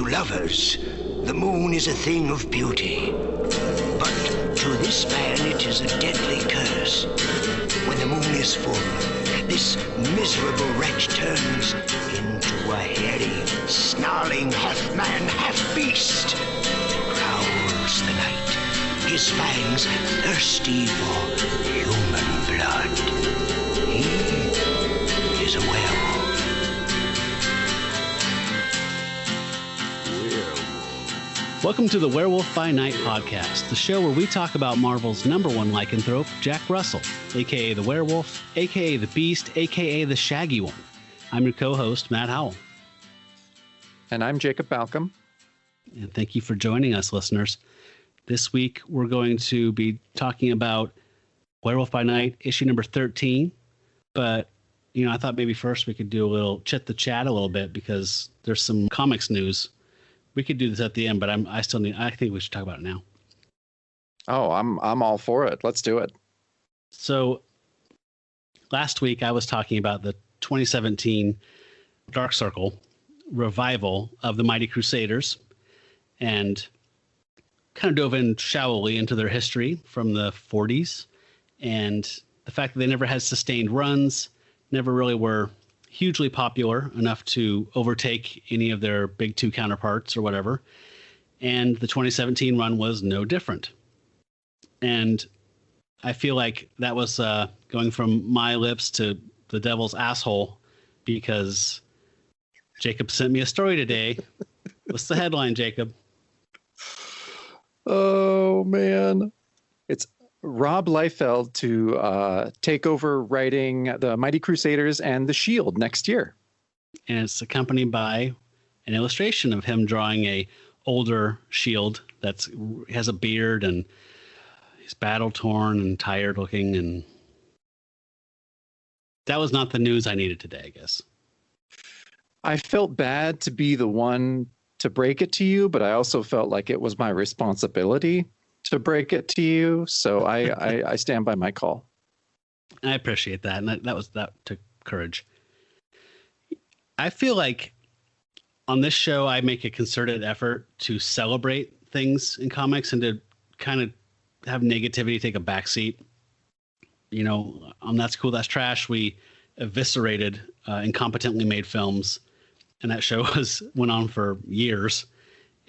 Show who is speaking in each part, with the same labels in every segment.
Speaker 1: lovers, the moon is a thing of beauty. But to this man it is a deadly curse. When the moon is full, this miserable wretch turns into a hairy, snarling half-man, half-beast. Prowls the night, his fangs thirsty for human blood. He is a werewolf.
Speaker 2: Welcome to the Werewolf by Night podcast, the show where we talk about Marvel's #1 lycanthrope, Jack Russell, a.k.a. the Werewolf, a.k.a. the Beast, a.k.a. the Shaggy One. I'm your co-host, Matt Howell.
Speaker 3: And I'm Jacob Balcom.
Speaker 2: And thank you for joining us, listeners. This week, we're going to be talking about Werewolf by Night, issue number 13. But, I thought maybe first we could do a little chit the chat a little bit because there's some comics news. We could do this at the end, but I think we should talk about it now.
Speaker 3: Oh, I'm all for it. Let's do it.
Speaker 2: So last week I was talking about the 2017 Dark Circle revival of the Mighty Crusaders and kind of dove in shallowly into their history from the 40s and the fact that they never had sustained runs, never really were hugely popular enough to overtake any of their big two counterparts or whatever. And the 2017 run was no different. And I feel like that was going from my lips to the devil's asshole because Jacob sent me a story today. What's the headline, Jacob?
Speaker 3: Oh, man. It's Rob Liefeld to take over writing The Mighty Crusaders and The Shield next year.
Speaker 2: And it's accompanied by an illustration of him drawing a older Shield that's has a beard and he's battle torn and tired looking. And that was not the news I needed today, I guess.
Speaker 3: I felt bad to be the one to break it to you, but I also felt like it was my responsibility to break it to you. So I stand by my call.
Speaker 2: I appreciate that. And that took courage. I feel like on this show, I make a concerted effort to celebrate things in comics and to kind of have negativity take a backseat. On That's Cool, That's Trash, we eviscerated incompetently made films. And that show went on for years.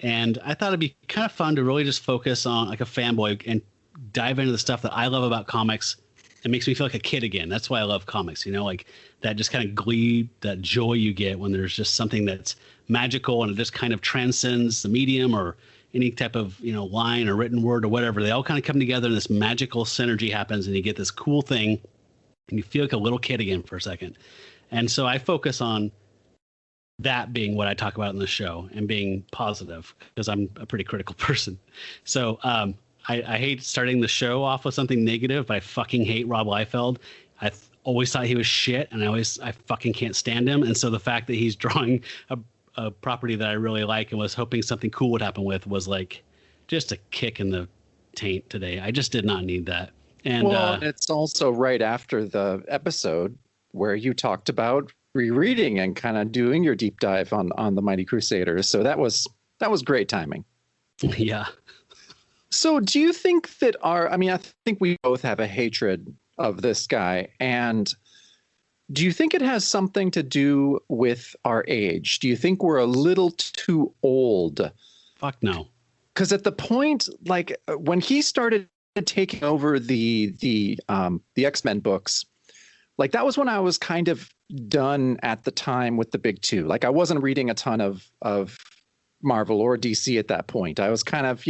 Speaker 2: And I thought it'd be kind of fun to really just focus on like a fanboy and dive into the stuff that I love about comics. It makes me feel like a kid again. That's why I love comics, like that just kind of glee, that joy you get when there's just something that's magical and it just kind of transcends the medium or any type of, line or written word or whatever. They all kind of come together and this magical synergy happens and you get this cool thing and you feel like a little kid again for a second. And so I focus on that being what I talk about in the show and being positive because I'm a pretty critical person. So I hate starting the show off with something negative, but I fucking hate Rob Liefeld. I always thought he was shit and I fucking can't stand him. And so the fact that he's drawing a property that I really like and was hoping something cool would happen with was like just a kick in the taint today. I just did not need that. And
Speaker 3: it's also right after the episode where you talked about rereading and kind of doing your deep dive on the Mighty Crusaders. So that was great timing.
Speaker 2: Yeah.
Speaker 3: So do you think that I think we both have a hatred of this guy. And do you think it has something to do with our age? Do you think we're a little too old?
Speaker 2: Fuck no.
Speaker 3: Because at the point, like when he started taking over the X-Men books, like that was when I was kind of done at the time with the big two. Like I wasn't reading a ton of Marvel or DC at that point. I was kind of,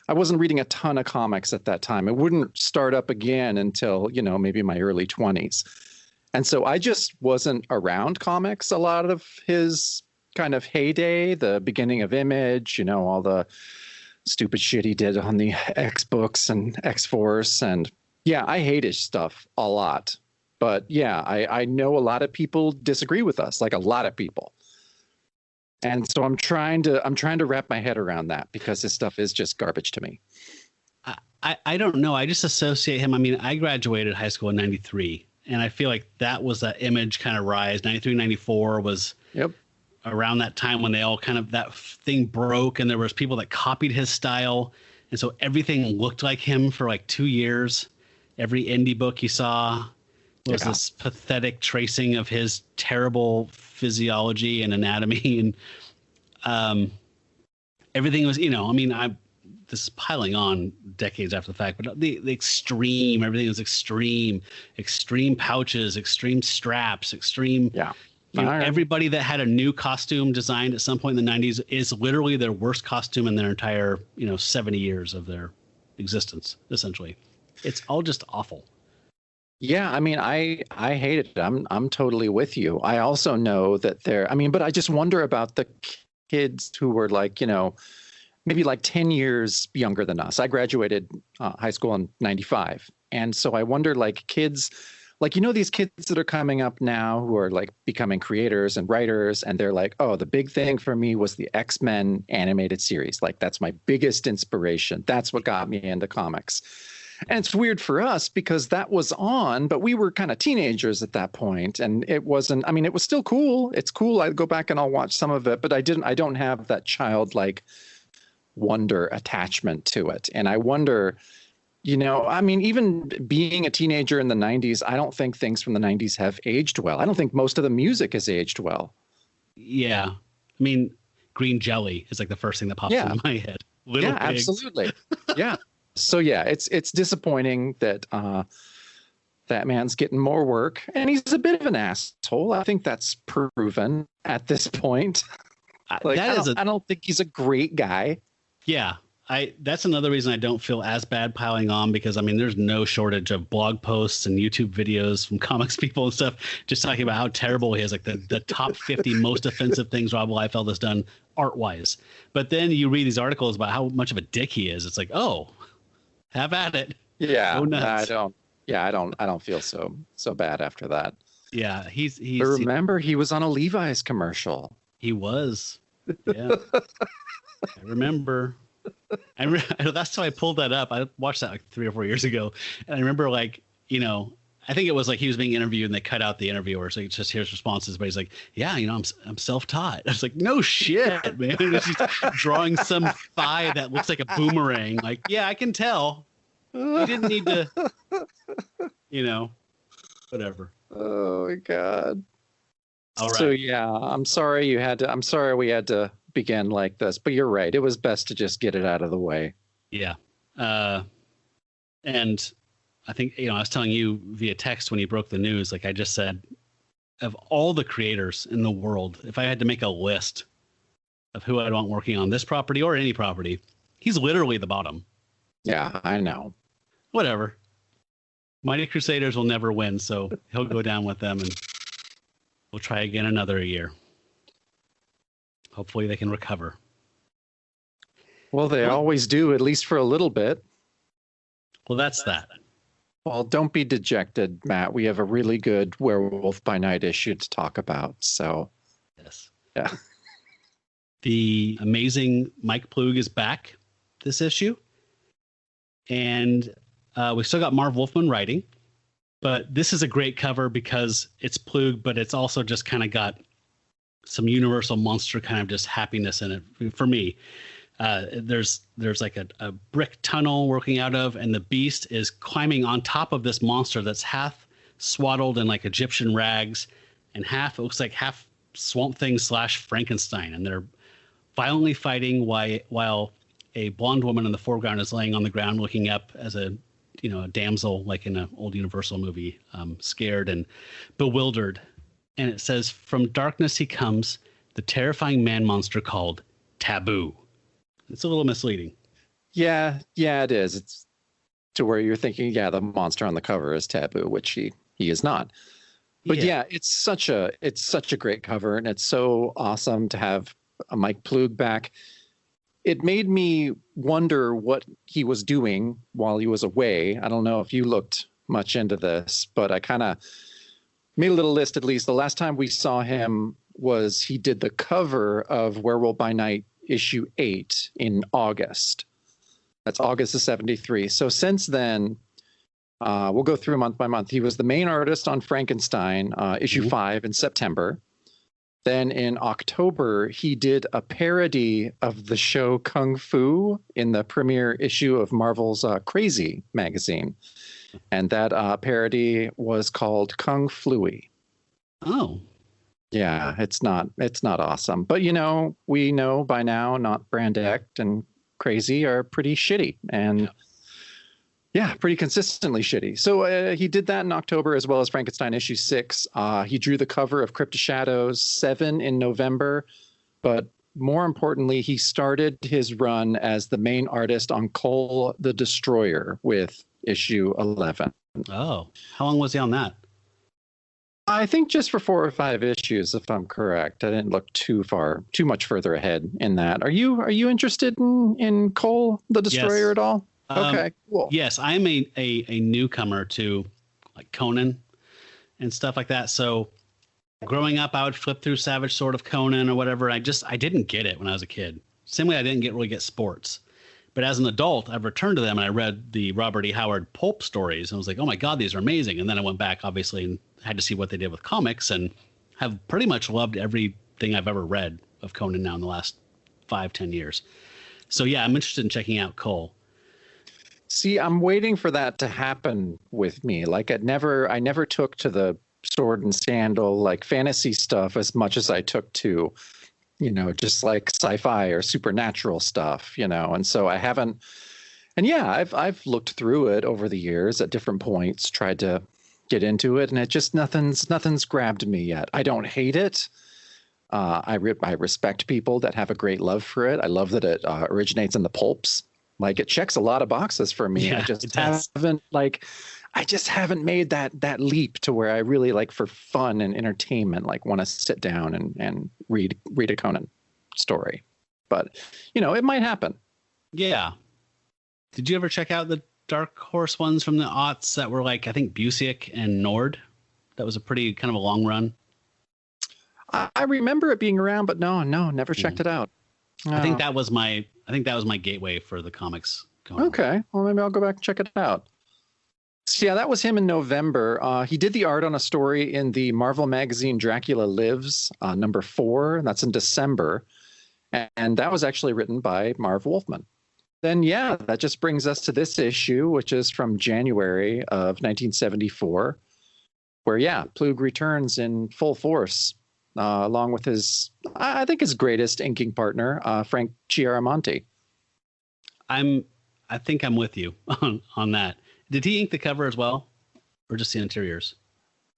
Speaker 3: I wasn't reading a ton of comics at that time. It wouldn't start up again until, maybe my early 20s. And so I just wasn't around comics a lot of his kind of heyday, the beginning of Image, all the stupid shit he did on the X books and X-Force. And yeah, I hate his stuff a lot. But yeah, I know a lot of people disagree with us, like a lot of people. And so I'm trying to wrap my head around that because his stuff is just garbage to me.
Speaker 2: I don't know. I just associate him. I mean, I graduated high school in 93 and I feel like that was that Image kind of rise. 93, 94 was around that time when they all kind of that thing broke, and there was people that copied his style, and so everything looked like him for like 2 years. Every indie book you saw was this pathetic tracing of his terrible physiology and anatomy, and everything was, I mean, this is piling on decades after the fact, but the extreme, everything was extreme pouches, extreme straps, extreme.
Speaker 3: Yeah.
Speaker 2: Everybody that had a new costume designed at some point in the 90s is literally their worst costume in their entire, 70 years of their existence, essentially. It's all just awful.
Speaker 3: Yeah, I mean, I hate it. I'm totally with you. I also know that but I just wonder about the kids who were like, maybe like 10 years younger than us. I graduated high school in 95. And so I wonder, like, kids, like, these kids that are coming up now who are like becoming creators and writers, and they're like, oh, the big thing for me was the X-Men animated series. Like, that's my biggest inspiration. That's what got me into comics. And it's weird for us because that was on, but we were kind of teenagers at that point, and it wasn't, I mean, it was still cool. It's cool. I'd go back and I'll watch some of it, but I don't have that childlike wonder attachment to it. And I wonder, I mean, even being a teenager in the 90s, I don't think things from the 90s have aged well. I don't think most of the music has aged well.
Speaker 2: Yeah. I mean, Green Jelly is like the first thing that pops into my head. Little Pigs.
Speaker 3: Absolutely. Yeah. So yeah, it's disappointing that that man's getting more work, and he's a bit of an asshole. I think that's proven at this point. Like, I don't think he's a great guy.
Speaker 2: Yeah, that's another reason I don't feel as bad piling on, because I mean, there's no shortage of blog posts and YouTube videos from comics people and stuff just talking about how terrible he is, like the top 50 most offensive things Rob Liefeld has done art wise. But then you read these articles about how much of a dick he is. It's like, oh, have at it.
Speaker 3: Yeah, I don't feel so bad after that.
Speaker 2: Yeah, he's.
Speaker 3: But remember, he was on a Levi's commercial.
Speaker 2: He was. Yeah, I remember. That's how I pulled that up. I watched that like 3 or 4 years ago, and I remember, like, I think it was like he was being interviewed and they cut out the interviewer, so he just hears responses. But he's like, "Yeah, I'm self-taught." I was like, "No shit, man!" He's drawing some thigh that looks like a boomerang. Like, yeah, I can tell. You didn't need to, whatever.
Speaker 3: Oh my God.
Speaker 2: All right.
Speaker 3: So yeah, I'm sorry we had to begin like this, but you're right. It was best to just get it out of the way.
Speaker 2: Yeah. And I think, I was telling you via text when you broke the news, like I just said, of all the creators in the world, if I had to make a list of who I'd want working on this property or any property, he's literally the bottom.
Speaker 3: Yeah, I know.
Speaker 2: Whatever. Mighty Crusaders will never win, so he'll go down with them, and we'll try again another year. Hopefully they can recover.
Speaker 3: Well, they always do, at least for a little bit.
Speaker 2: Well, that's that.
Speaker 3: Well, don't be dejected, Matt. We have a really good Werewolf by Night issue to talk about. So,
Speaker 2: yes.
Speaker 3: Yeah.
Speaker 2: The amazing Mike Ploog is back this issue. And we still got Marv Wolfman writing. But this is a great cover because it's Ploog, but it's also just kind of got some Universal Monster kind of just happiness in it for me. There's like a brick tunnel working out of, and the beast is climbing on top of this monster that's half swaddled in like Egyptian rags and it looks like half Swamp Thing / Frankenstein. And they're violently fighting while a blonde woman in the foreground is laying on the ground looking up as a damsel, like in an old Universal movie, scared and bewildered. And it says, "From darkness he comes, the terrifying man monster called Taboo." It's a little misleading. Yeah,
Speaker 3: it is. It's to where you're thinking, yeah, the monster on the cover is Taboo, which he is not. But yeah, it's such a great cover, and it's so awesome to have a Mike Ploog back. It made me wonder what he was doing while he was away. I don't know if you looked much into this, but I kind of made a little list. At least the last time we saw him was he did the cover of Werewolf by Night issue 8 in August. That's August of 73. So since then, we'll go through month by month. He was the main artist on Frankenstein, issue 5 in September. Then in October, he did a parody of the show Kung Fu in the premiere issue of Marvel's Crazy magazine. And that parody was called Kung Fluey.
Speaker 2: Oh.
Speaker 3: Yeah, it's not awesome. But, we know by now Not Brand Ect and Crazy are pretty shitty. And yeah, pretty consistently shitty. So he did that in October, as well as Frankenstein issue 6. He drew the cover of Crypt of Shadows 7 in November. But more importantly, he started his run as the main artist on Cole the Destroyer with issue 11.
Speaker 2: Oh, how long was he on that?
Speaker 3: I think just for 4 or 5 issues, if I'm correct. I didn't look too much further ahead in that. Are you interested in Cole the Destroyer at all? Okay, cool.
Speaker 2: Yes, I'm a newcomer to like Conan and stuff like that. So growing up, I would flip through Savage Sword of Conan or whatever. I didn't get it when I was a kid. Same way I didn't really get sports. But as an adult, I've returned to them and I read the Robert E. Howard pulp stories and was like, oh my God, these are amazing. And then I went back, obviously, and had to see what they did with comics and have pretty much loved everything I've ever read of Conan now in the last 5-10 years. So yeah, I'm interested in checking out Cole.
Speaker 3: See, I'm waiting for that to happen with me. Like I never took to the sword and sandal, like fantasy stuff as much as I took to, just like sci-fi or supernatural stuff, and so I haven't. And yeah, I've looked through it over the years at different points, tried to get into it, and it just nothing's grabbed me yet. I don't hate it. I respect people that have a great love for it. I love that it originates in the pulps. Like it checks a lot of boxes for me.
Speaker 2: Yeah,
Speaker 3: I just haven't made that leap to where I really, like, for fun and entertainment, like want to sit down and read a Conan story. But it might happen.
Speaker 2: Yeah. Did you ever check out the Dark Horse ones from the aughts that were like, I think Busiek and Nord? That was a pretty kind of a long run.
Speaker 3: I remember it being around, but no, never checked it out. No.
Speaker 2: I think that was my gateway for the comics.
Speaker 3: Okay, well maybe I'll go back and check it out. So yeah, that was him in November. He did the art on a story in the Marvel magazine Dracula Lives, number 4. That's in December, and that was actually written by Marv Wolfman. Then yeah, that just brings us to this issue, which is from January of 1974, where Plug returns in full force. Along with his greatest inking partner, Frank Chiaramonte.
Speaker 2: I think I'm with you on that. Did he ink the cover as well, or just the interiors?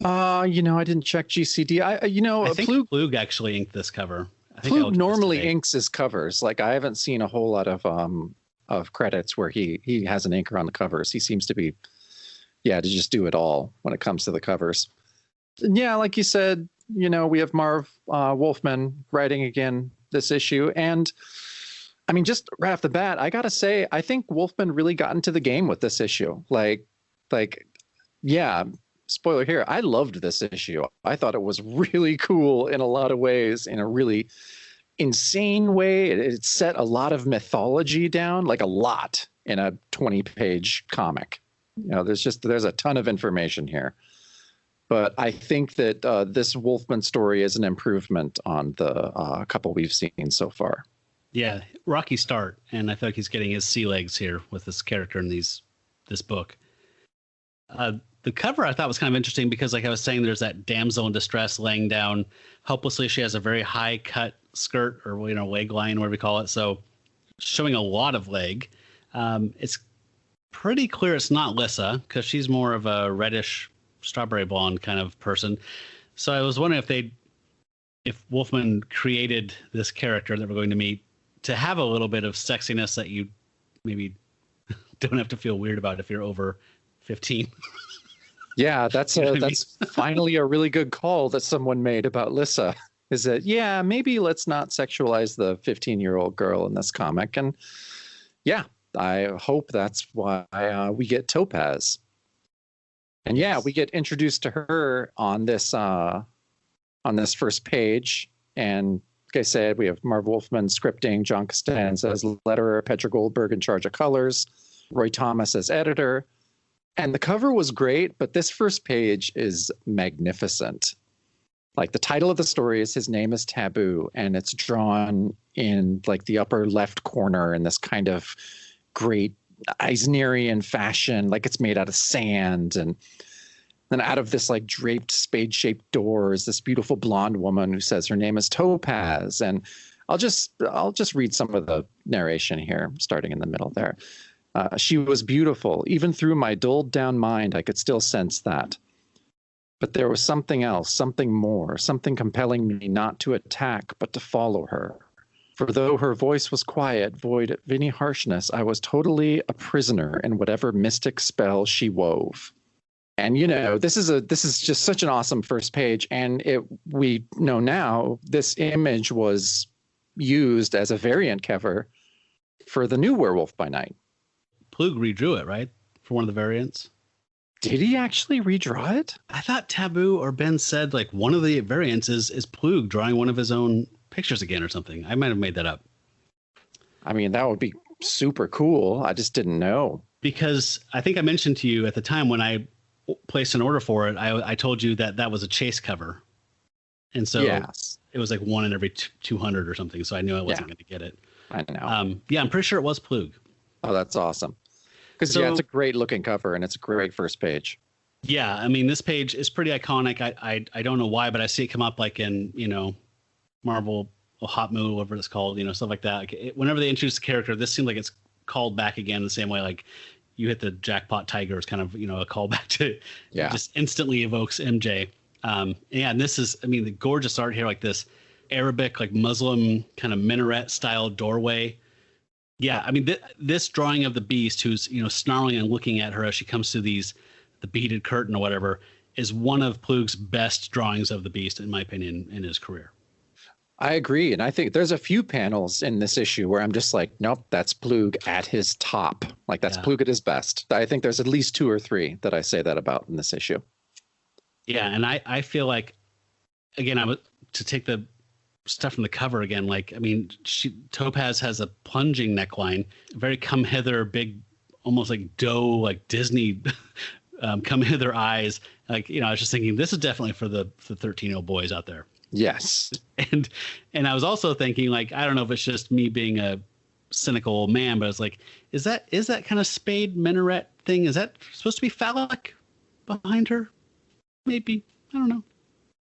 Speaker 3: I didn't check GCD.
Speaker 2: I think Plug actually inked this cover.
Speaker 3: Plug normally inks his covers. Like I haven't seen a whole lot of credits where he has an inker on the covers. He seems to be, to just do it all when it comes to the covers. Yeah, like you said. We have Marv Wolfman writing again this issue. And I mean, just right off the bat, I got to say, I think Wolfman really got into the game with this issue. Like, spoiler here. I loved this issue. I thought it was really cool in a lot of ways, in a really insane way. It set a lot of mythology down, like a lot in a 20-page comic. There's a ton of information here. But I think that this Wolfman story is an improvement on the couple we've seen so far.
Speaker 2: Yeah, rocky start, and I feel like he's getting his sea legs here with this character in this book. The cover I thought was kind of interesting because, like I was saying, there's that damsel in distress laying down helplessly. She has a very high cut skirt or leg line, whatever we call it, so showing a lot of leg. It's pretty clear it's not Lissa because she's more of a reddish strawberry blonde kind of person. So I was wondering if Wolfman created this character that we're going to meet to have a little bit of sexiness that you maybe don't have to feel weird about if you're over 15.
Speaker 3: Yeah, that's finally a really good call that someone made about Lissa. Is that maybe let's not sexualize the 15-year-old girl in this comic. And yeah, I hope that's why we get Topaz. And we get introduced to her on this first page. And like I said, we have Marv Wolfman scripting, John Costanza as letterer, Petra Goldberg in charge of colors, Roy Thomas as editor. And the cover was great, but this first page is magnificent. Like the title of the story is His Name is Taboo, and it's drawn in like the upper left corner in this kind of great Eisnerian fashion, like it's made out of sand. And then out of this like draped spade-shaped door is this beautiful blonde woman who says her name is Topaz. And I'll just read some of the narration here, starting in the middle there. She was beautiful. Even through my dulled down mind, I could still sense that. But there was something else, something more, something compelling me not to attack, but to follow her. For though her voice was quiet, void of any harshness, I was totally a prisoner in whatever mystic spell she wove. And, you know, this is just such an awesome first page. And we know now this image was used as a variant cover for the new Werewolf by Night.
Speaker 2: Plug redrew it, right? For one of the variants.
Speaker 3: Did he actually redraw it?
Speaker 2: I thought Taboo or Ben said like one of the variants is Plug drawing one of his own pictures again or something. I might have made that up. I
Speaker 3: mean, that would be super cool. I just didn't know.
Speaker 2: Because I think I mentioned to you at the time when I placed an order for it, I told you that was a chase cover. And so yes. It was like one in every 200 or something. So I knew I wasn't going to get it.
Speaker 3: I know.
Speaker 2: Yeah, I'm pretty sure it was Plug.
Speaker 3: Oh, that's awesome. Because it's a great looking cover and it's a great first page.
Speaker 2: Yeah, I mean, this page is pretty iconic. I don't know why, but I see it come up like in, you know, Marvel or Hot Moo, whatever it's called, you know, stuff like that. Like whenever they introduce a character, this seems like it's called back again the same way like you hit the jackpot tiger is kind of, you know, a callback to just instantly evokes MJ. And this is, I mean, the gorgeous art here, like this Arabic, like Muslim kind of minaret style doorway. Yeah, I mean, this drawing of the beast who's, you know, snarling and looking at her as she comes through the beaded curtain or whatever is one of Plug's best drawings of the beast, in my opinion, in his career.
Speaker 3: I agree. And I think there's a few panels in this issue where I'm just like, nope, that's Plug at his top. Like that's Plug at his best. I think there's at least 2 or 3 that I say that about in this issue. Yeah,
Speaker 2: and I feel like, again, to take the stuff from the cover again, like, I mean, Topaz has a plunging neckline, very come hither, big, almost like doe, like Disney come hither eyes. Like, you know, I was just thinking this is definitely for the 13-year-old boys out there.
Speaker 3: Yes.
Speaker 2: And I was also thinking, like, I don't know if it's just me being a cynical old man, but it's like, is that kind of spade minaret thing, is that supposed to be phallic behind her? Maybe. I don't know.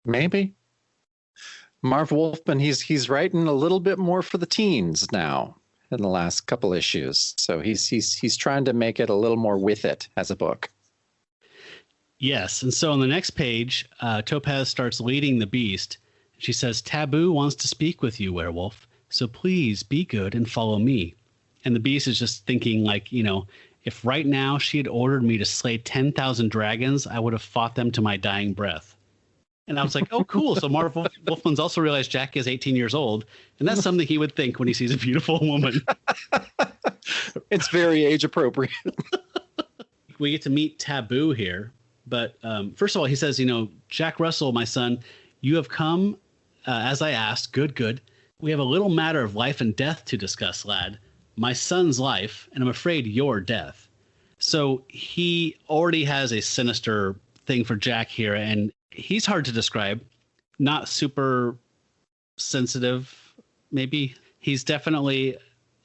Speaker 3: Maybe. Marv Wolfman, he's writing a little bit more for the teens now in the last couple issues. So he's trying to make it a little more with it as a book.
Speaker 2: Yes. And so on the next page, Topaz starts leading the beast. She says, Taboo wants to speak with you, Werewolf. So please be good and follow me. And the beast is just thinking like, you know, if right now she had ordered me to slay 10,000 dragons, I would have fought them to my dying breath. And I was like, oh, cool. So Marv Wolfman's also realized Jack is 18 years old. And that's something he would think when he sees a beautiful woman.
Speaker 3: It's very age appropriate.
Speaker 2: We get to meet Taboo here. But first of all, he says, you know, Jack Russell, my son, you have come as I asked. Good. We have a little matter of life and death to discuss, lad. My son's life, and I'm afraid your death. So he already has a sinister thing for Jack here, and he's hard to describe. Not super sensitive, maybe. He's definitely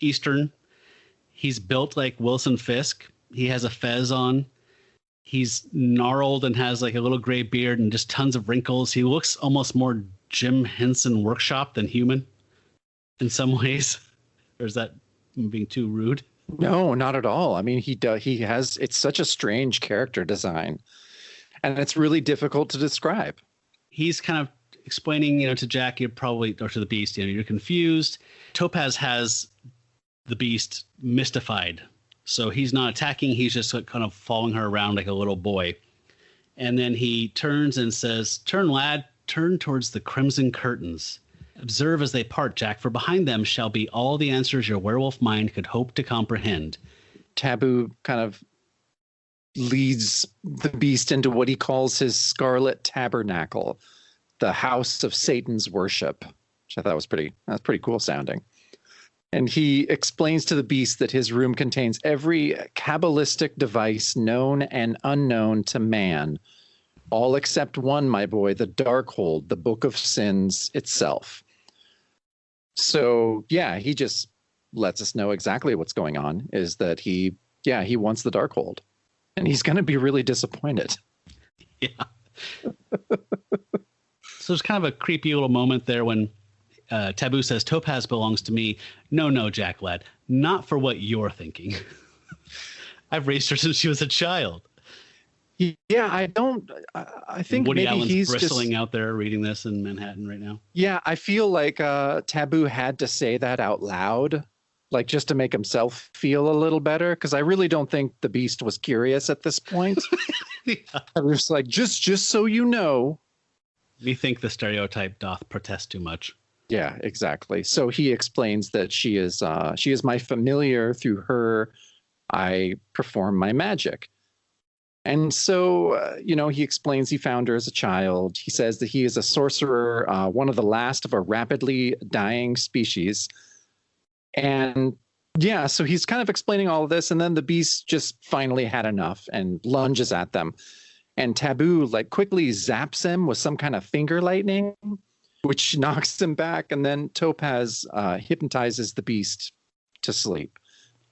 Speaker 2: Eastern. He's built like Wilson Fisk. He has a fez on. He's gnarled and has like a little gray beard and just tons of wrinkles. He looks almost more Jim Henson Workshop than human in some ways. Or is that being too rude?
Speaker 3: No, not at all. I mean, it's such a strange character design, and it's really difficult to describe.
Speaker 2: He's kind of explaining, you know, to Jack, or to the beast, you know, you're confused. Topaz has the beast mystified. So he's not attacking. He's just kind of following her around like a little boy. And then he turns and says, turn, lad, turn towards the crimson curtains. Observe as they part, Jack, for behind them shall be all the answers your werewolf mind could hope to comprehend.
Speaker 3: Taboo kind of leads the beast into what he calls his scarlet tabernacle, the house of Satan's worship, which I thought was pretty cool sounding. And he explains to the beast that his room contains every Kabbalistic device known and unknown to man All except one, my boy, the Darkhold, the Book of Sins itself. So, yeah, he just lets us know exactly what's going on, is that he wants the Darkhold. And he's going to be really disappointed.
Speaker 2: Yeah. So there's kind of a creepy little moment there when Taboo says, Topaz belongs to me. No, Jack lad, not for what you're thinking. I've raised her since she was a child.
Speaker 3: Yeah, I think
Speaker 2: Woody
Speaker 3: maybe
Speaker 2: Allen's
Speaker 3: he's
Speaker 2: bristling
Speaker 3: just
Speaker 2: out there reading this in Manhattan right now.
Speaker 3: Yeah, I feel like Taboo had to say that out loud, like just to make himself feel a little better, because I really don't think the Beast was curious at this point.
Speaker 2: Yeah.
Speaker 3: I was like, just so you know.
Speaker 2: We think the stereotype doth protest too much.
Speaker 3: Yeah, exactly. So he explains that she is my familiar. Through her, I perform my magic. And so, he explains he found her as a child. He says that he is a sorcerer, one of the last of a rapidly dying species. And yeah, so he's kind of explaining all of this. And then the Beast just finally had enough and lunges at them. And Taboo quickly zaps him with some kind of finger lightning, which knocks him back. And then Topaz hypnotizes the Beast to sleep.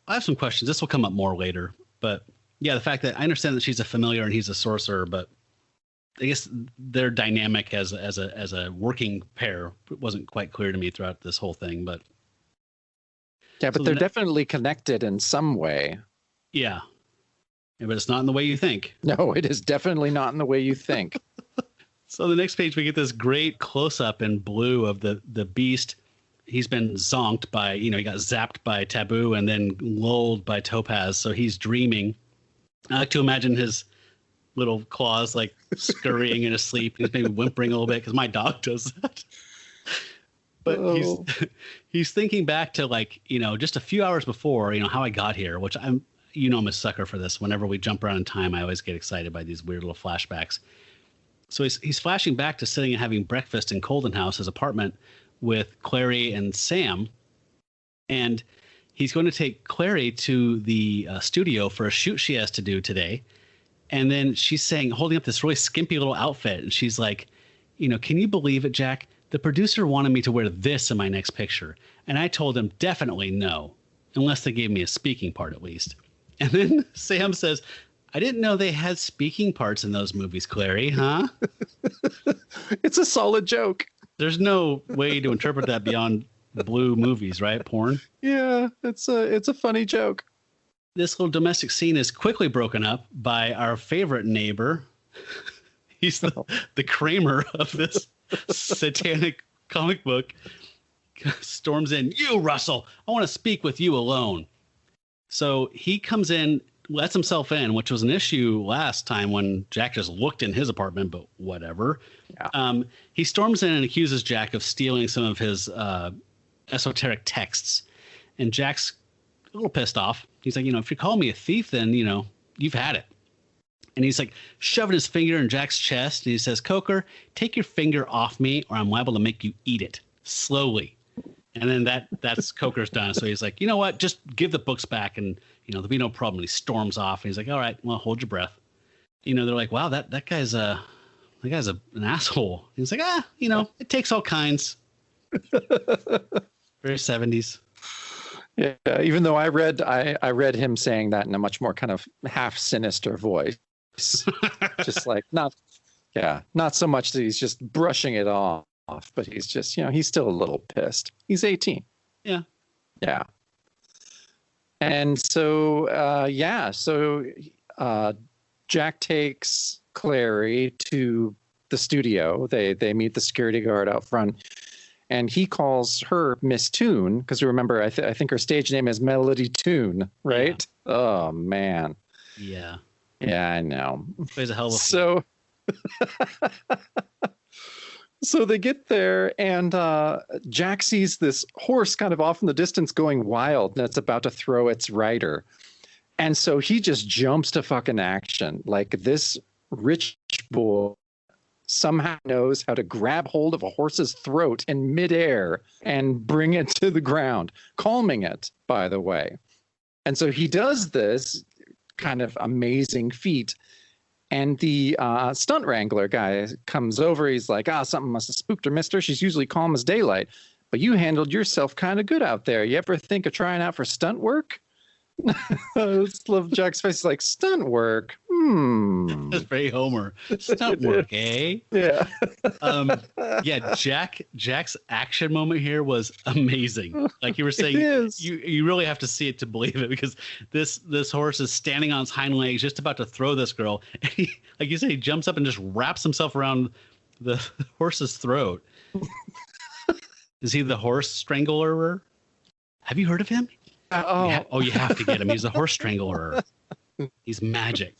Speaker 2: I have some questions. This will come up more later, but yeah, the fact that I understand that she's a familiar and he's a sorcerer, but I guess their dynamic as a working pair wasn't quite clear to me throughout this whole thing. But
Speaker 3: yeah, but they're definitely connected in some way.
Speaker 2: Yeah, but it's not in the way you think.
Speaker 3: No, it is definitely not in the way you think.
Speaker 2: So the next page, we get this great close up in blue of the Beast. He's been zonked by, he got zapped by Taboo and then lulled by Topaz. So he's dreaming. I like to imagine his little claws scurrying in his sleep. He's maybe whimpering a little bit because my dog does that. But he's thinking back to just a few hours before, how I got here, which I'm a sucker for this. Whenever we jump around in time, I always get excited by these weird little flashbacks. So he's flashing back to sitting and having breakfast in Colden House, his apartment, with Clary and Sam. And he's going to take Clary to the studio for a shoot she has to do today. And then she's holding up this really skimpy little outfit. And she's like, can you believe it, Jack? The producer wanted me to wear this in my next picture. And I told him definitely no, unless they gave me a speaking part at least. And then Sam says, I didn't know they had speaking parts in those movies, Clary, huh?
Speaker 3: It's a solid joke.
Speaker 2: There's no way to interpret that beyond blue movies, right? Porn.
Speaker 3: Yeah, it's a funny joke.
Speaker 2: This little domestic scene is quickly broken up by our favorite neighbor. He's the Kramer of this satanic comic book. Storms in. You, Russell, I want to speak with you alone. So he comes in, lets himself in, which was an issue last time when Jack just looked in his apartment, but whatever. Yeah. He storms in and accuses Jack of stealing some of his esoteric texts. And Jack's a little pissed off. He's like, if you call me a thief, then, you've had it. And he's shoving his finger in Jack's chest. And he says, Coker, take your finger off me or I'm liable to make you eat it slowly. And then that's Coker's done. So he's like, you know what? Just give the books back and, there'll be no problem. And he storms off. And he's like, all right, well, hold your breath. They're like, wow, that guy's an asshole. And he's like, it takes all kinds. Very 70s.
Speaker 3: Yeah, even though I read him saying that in a much more kind of half sinister voice. Just not so much that he's just brushing it off, but he's just, he's still a little pissed. He's 18.
Speaker 2: Yeah.
Speaker 3: Yeah. And so, Jack takes Clary to the studio. They meet the security guard out front. And he calls her Miss Toon, because remember, I think her stage name is Melody Toon, right? Yeah. Oh, man.
Speaker 2: Yeah.
Speaker 3: Yeah, I know.
Speaker 2: Plays a hell of a
Speaker 3: So they get there, and Jack sees this horse kind of off in the distance going wild, and it's about to throw its rider. And so he just jumps to fucking action. This rich boy somehow knows how to grab hold of a horse's throat in midair and bring it to the ground, calming it, by the way. And so he does this kind of amazing feat. And the stunt wrangler guy comes over. He's like, something must have spooked her, mister. She's usually calm as daylight. But you handled yourself kind of good out there. You ever think of trying out for stunt work? I just love Jack's face. He's like, stunt work?
Speaker 2: That's very Homer. Stunt work, eh?
Speaker 3: Yeah.
Speaker 2: Yeah, Jack's action moment here was amazing. Like you were saying, you really have to see it to believe it, because this horse is standing on its hind legs, just about to throw this girl. And he, like you said, he jumps up and just wraps himself around the horse's throat. Is he the horse strangler? Have you heard of him? You have to get him. He's a horse strangler. He's magic.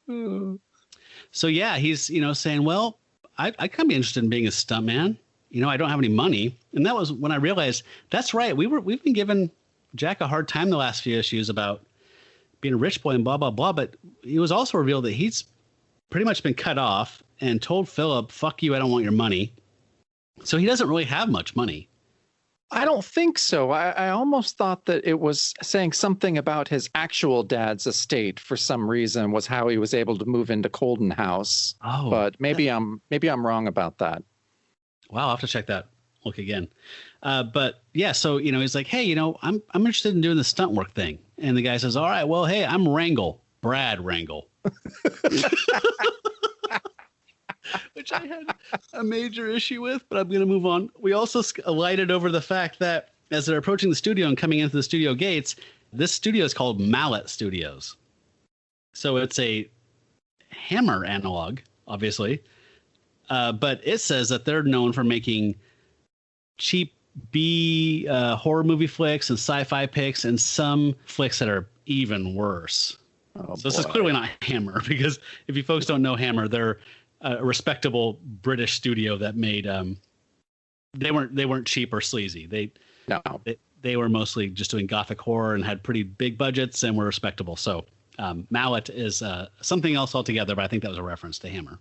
Speaker 2: So yeah, he's saying, well, I kind of be interested in being a stuntman. I don't have any money, and that was when I realized that's right. We've been giving Jack a hard time the last few issues about being a rich boy and blah blah blah. But it was also revealed that he's pretty much been cut off and told Philip, "Fuck you, I don't want your money." So he doesn't really have much money.
Speaker 3: I don't think so. I almost thought that it was saying something about his actual dad's estate for some reason was how he was able to move into Colden House.
Speaker 2: Oh,
Speaker 3: but maybe I'm wrong about that.
Speaker 2: Wow, I'll have to check that. Look again. But yeah, so he's like, hey, I'm interested in doing the stunt work thing, and the guy says, all right, well, hey, I'm Brad Wrangle. Which I had a major issue with, but I'm going to move on. We also alighted over the fact that as they're approaching the studio and coming into the studio gates, this studio is called Mallet Studios. So it's a Hammer analog, obviously. But it says that they're known for making cheap B horror movie flicks and sci-fi picks, and some flicks that are even worse. So this is clearly not Hammer, because if you folks don't know Hammer, they're a respectable British studio that made they weren't cheap or sleazy. They were mostly just doing gothic horror and had pretty big budgets and were respectable. So Mallet is something else altogether, but I think that was a reference to Hammer.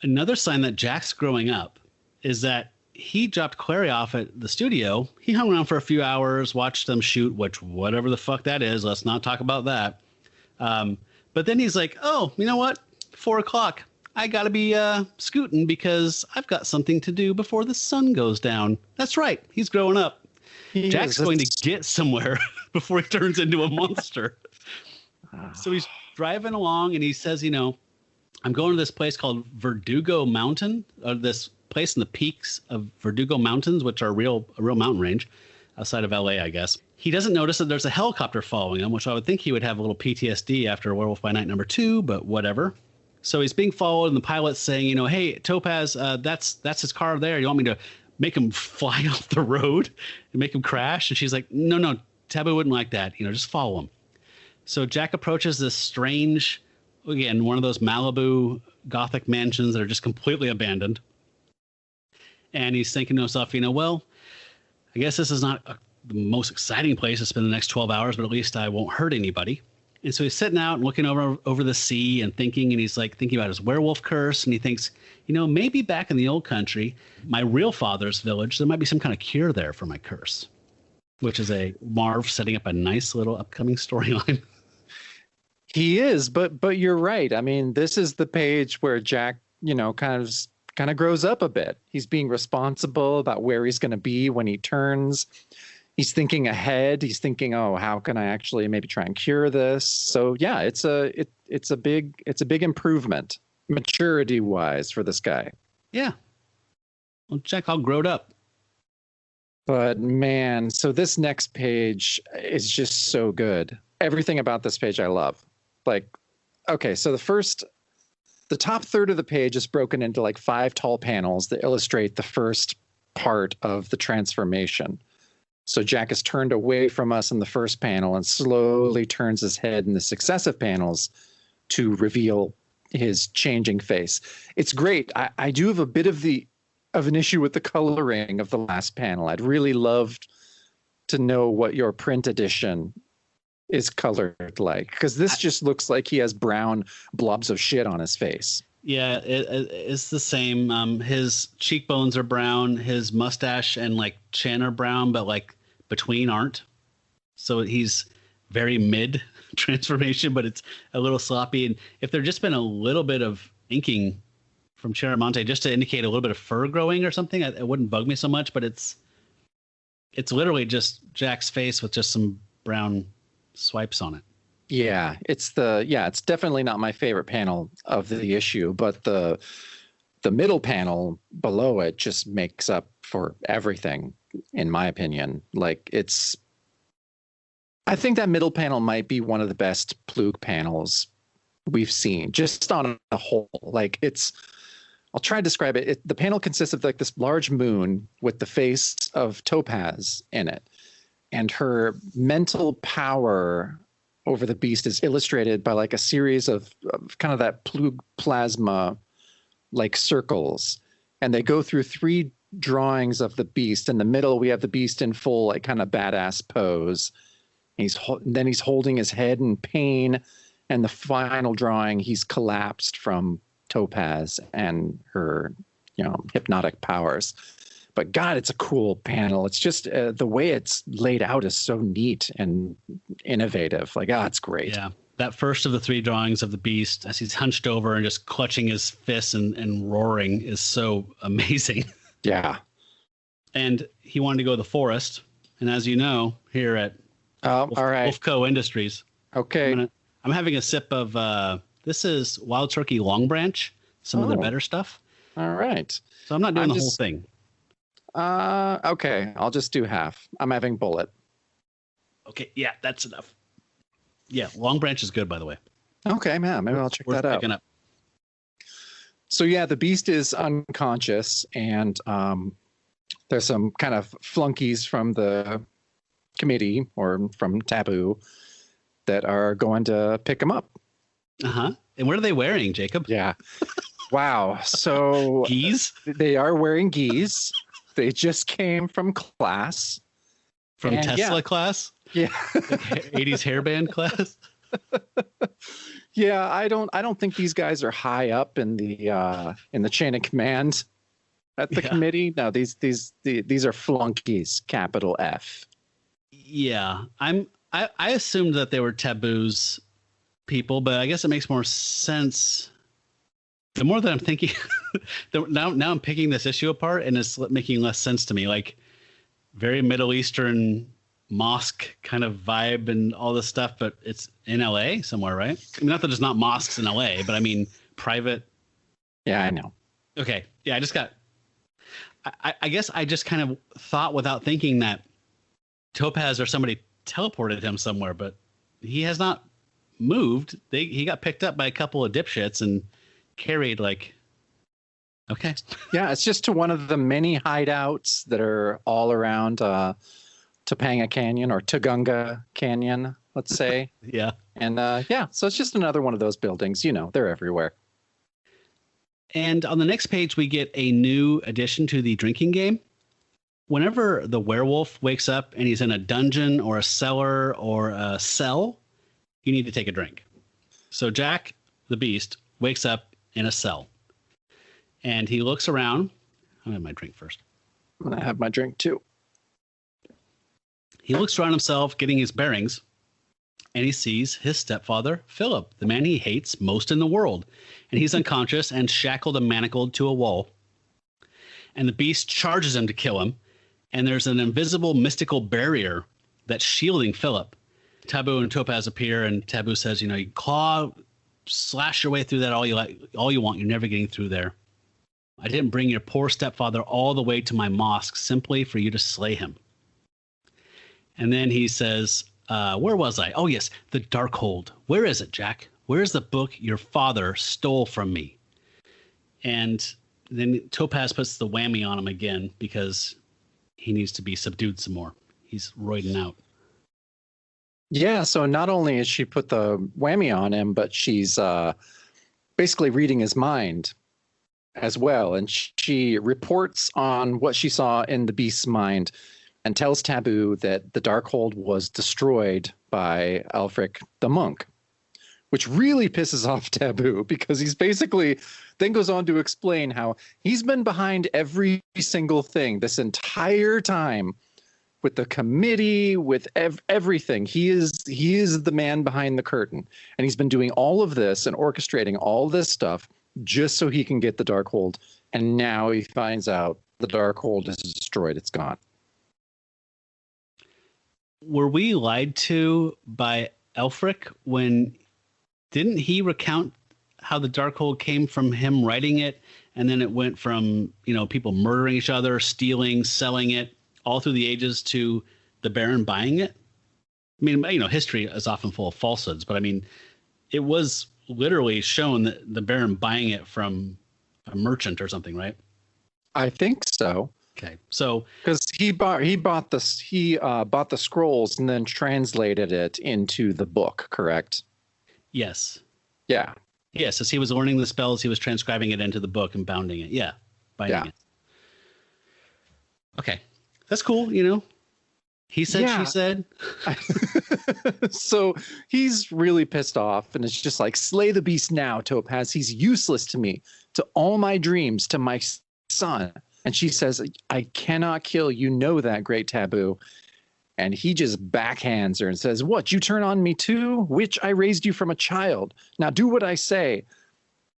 Speaker 2: Another sign that Jack's growing up is that he dropped Clary off at the studio. He hung around for a few hours, watched them shoot, which whatever the fuck that is, let's not talk about that. But then he's like, oh, you know what? 4:00. I got to be scooting because I've got something to do before the sun goes down. That's right. He's growing up. Jack's going to get somewhere before he turns into a monster. So he's driving along and he says, I'm going to this place called Verdugo Mountain, this place in the peaks of Verdugo Mountains, which are a real mountain range outside of LA, I guess. He doesn't notice that there's a helicopter following him, which I would think he would have a little PTSD after Werewolf by Night #2, but whatever. So he's being followed, and the pilot's saying, hey, Topaz, that's his car there. You want me to make him fly off the road and make him crash? And she's like, no, Taboo wouldn't like that. Just follow him. So Jack approaches this strange, again, one of those Malibu Gothic mansions that are just completely abandoned. And he's thinking to himself, well, I guess this is not the most exciting place to spend the next 12 hours, but at least I won't hurt anybody. And so he's sitting out and looking over the sea and thinking, and he's like thinking about his werewolf curse. And he thinks, maybe back in the old country, my real father's village, there might be some kind of cure there for my curse, which is a Marv setting up a nice little upcoming storyline.
Speaker 3: He is, but you're right. I mean, this is the page where Jack, kind of grows up a bit. He's being responsible about where he's going to be when he turns. He's thinking ahead. He's thinking, oh, how can I actually maybe try and cure this? So yeah, it's a big improvement maturity wise for this guy.
Speaker 2: Yeah. Well, Jack all growed up.
Speaker 3: But man, so this next page is just so good. Everything about this page I love. Like, okay, so the top third of the page is broken into like 5 tall panels that illustrate the first part of the transformation. So Jack is turned away from us in the first panel and slowly turns his head in the successive panels to reveal his changing face. It's great. I do have a bit of an issue with the coloring of the last panel. I'd really loved to know what your print edition is colored like, because this just looks like he has brown blobs of shit on his face.
Speaker 2: Yeah, it's the same. His cheekbones are brown. His mustache and like chin are brown, but like between aren't. So he's very mid transformation, but it's a little sloppy. And if there'd just been a little bit of inking from Chiramonte just to indicate a little bit of fur growing or something, it wouldn't bug me so much. But it's literally just Jack's face with just some brown swipes on it.
Speaker 3: Yeah, it's definitely not my favorite panel of the issue, but the middle panel below it just makes up for everything, in my opinion. Like, I think that middle panel might be one of the best Plug panels we've seen, just on a whole. Like, I'll try to describe it. The panel consists of like this large moon with the face of Topaz in it, and her mental power over the beast is illustrated by like a series of kind of that Plug plasma like circles, and they go through 3 drawings of the beast. In the middle, we have the beast in full like kind of badass pose. Then he's holding his head in pain, and the final drawing, he's collapsed from Topaz and her, hypnotic powers. But God, it's a cool panel. It's just the way it's laid out is so neat and innovative. Like, it's great.
Speaker 2: Yeah. That first of the 3 drawings of the beast as he's hunched over and just clutching his fists and roaring is so amazing.
Speaker 3: Yeah. And
Speaker 2: he wanted to go to the forest. And as you know, here at
Speaker 3: all right,
Speaker 2: Wolfco Industries.
Speaker 3: Okay.
Speaker 2: I'm having a sip of, this is Wild Turkey Long Branch, some of the better stuff.
Speaker 3: All right.
Speaker 2: So I'm not doing the whole thing.
Speaker 3: Okay. I'll just do half. I'm having Bullet.
Speaker 2: Okay. Yeah, that's enough. Yeah. Long Branch is good, by the way.
Speaker 3: Okay, man. Maybe I'll check that out. Up. So yeah, the beast is unconscious, and there's some kind of flunkies from the committee or from Taboo that are going to pick him up.
Speaker 2: Uh-huh. And what are they wearing, Jacob?
Speaker 3: Yeah. Wow. So
Speaker 2: geese?
Speaker 3: They are wearing geese. They just came from class.
Speaker 2: From Tesla class?
Speaker 3: Yeah.
Speaker 2: 80s hairband class?
Speaker 3: Yeah, I don't think these guys are high up in the chain of command at the committee. No, these are flunkies, capital F.
Speaker 2: Yeah. I assumed that they were Taboo's people, but I guess it makes more sense. The more that I'm thinking, now I'm picking this issue apart, and it's making less sense to me. Like, very Middle Eastern mosque kind of vibe and all this stuff, but it's in LA somewhere, right? I mean, not that there's not mosques in LA, but I mean private.
Speaker 3: Yeah, I know.
Speaker 2: Okay. Yeah, I guess I just kind of thought without thinking that Topaz or somebody teleported him somewhere, but he has not moved. He got picked up by a couple of dipshits and carried like, okay.
Speaker 3: Yeah, it's just to one of the many hideouts that are all around Topanga Canyon or Tugunga Canyon, let's say.
Speaker 2: Yeah.
Speaker 3: And so it's just another one of those buildings. They're everywhere.
Speaker 2: And on the next page, we get a new addition to the drinking game. Whenever the werewolf wakes up and he's in a dungeon or a cellar or a cell, you need to take a drink. So Jack, the beast, wakes up in a cell. And he looks around. I'm going to have my drink first.
Speaker 3: I'm going to have my drink too.
Speaker 2: He looks around himself, getting his bearings, and he sees his stepfather, Philip, the man he hates most in the world. And he's unconscious and shackled and manacled to a wall. And the beast charges him to kill him. And there's an invisible mystical barrier that's shielding Philip. Taboo and Topaz appear, and Taboo says, you claw, slash your way through that all you want. You're never getting through there. I didn't bring your poor stepfather all the way to my mosque simply for you to slay him. And then he says, where was I? Oh, yes, the Darkhold. Where is it, Jack? Where is the book your father stole from me? And then Topaz puts the whammy on him again because he needs to be subdued some more. He's roiding out.
Speaker 3: Yeah, so not only has she put the whammy on him, but she's basically reading his mind as well. And she reports on what she saw in the beast's mind and tells Taboo that the Darkhold was destroyed by Alfric the monk, which really pisses off Taboo because he's basically then goes on to explain how he's been behind every single thing this entire time with the committee, with everything. He is the man behind the curtain, and he's been doing all of this and orchestrating all this stuff just so he can get the Darkhold. And now he finds out the Darkhold is destroyed. It's gone.
Speaker 2: Were we lied to by Elfric when didn't he recount how the Darkhold came from him writing it, and then it went from, you know, people murdering each other, stealing, selling it all through the ages to the Baron buying it? I mean, you know, history is often full of falsehoods, but I mean, it was literally shown that the Baron buying it from a merchant or something, right?
Speaker 3: I think so.
Speaker 2: Okay, so
Speaker 3: because he bought the scrolls and then translated it into the book, correct?
Speaker 2: Yes.
Speaker 3: Yeah.
Speaker 2: Yes, as he was learning the spells, he was transcribing it into the book and bounding it. Yeah, binding it. Okay, that's cool. You know, he said, she said.
Speaker 3: So he's really pissed off, and it's just like, slay the beast now, Topaz. He's useless to me, to all my dreams, to my son. And she says, I cannot kill. You know that, great Taboo. And he just backhands her and says, what, you turn on me too? Which I raised you from a child. Now do what I say.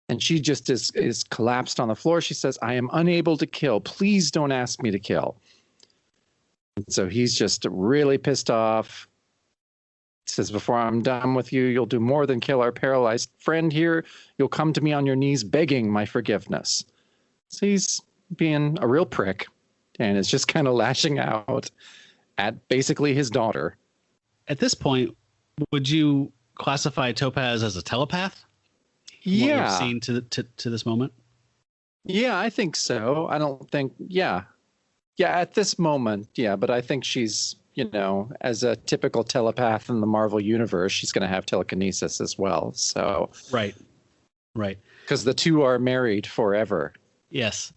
Speaker 3: And she just is collapsed on the floor. She says, I am unable to kill. Please don't ask me to kill. And so he's just really pissed off. Says, before I'm done with you, you'll do more than kill our paralyzed friend here. You'll come to me on your knees begging my forgiveness. So he's being a real prick and is just kind of lashing out at basically his daughter.
Speaker 2: At this point, would you classify Topaz as a telepath?
Speaker 3: Yeah.
Speaker 2: What we've seen to this moment?
Speaker 3: Yeah, I think so. I don't think, yeah, at this moment, yeah, but I think she's, you know, as a typical telepath in the Marvel universe, she's going to have telekinesis as well. So
Speaker 2: Right.
Speaker 3: Because the two are married forever.
Speaker 2: Yes.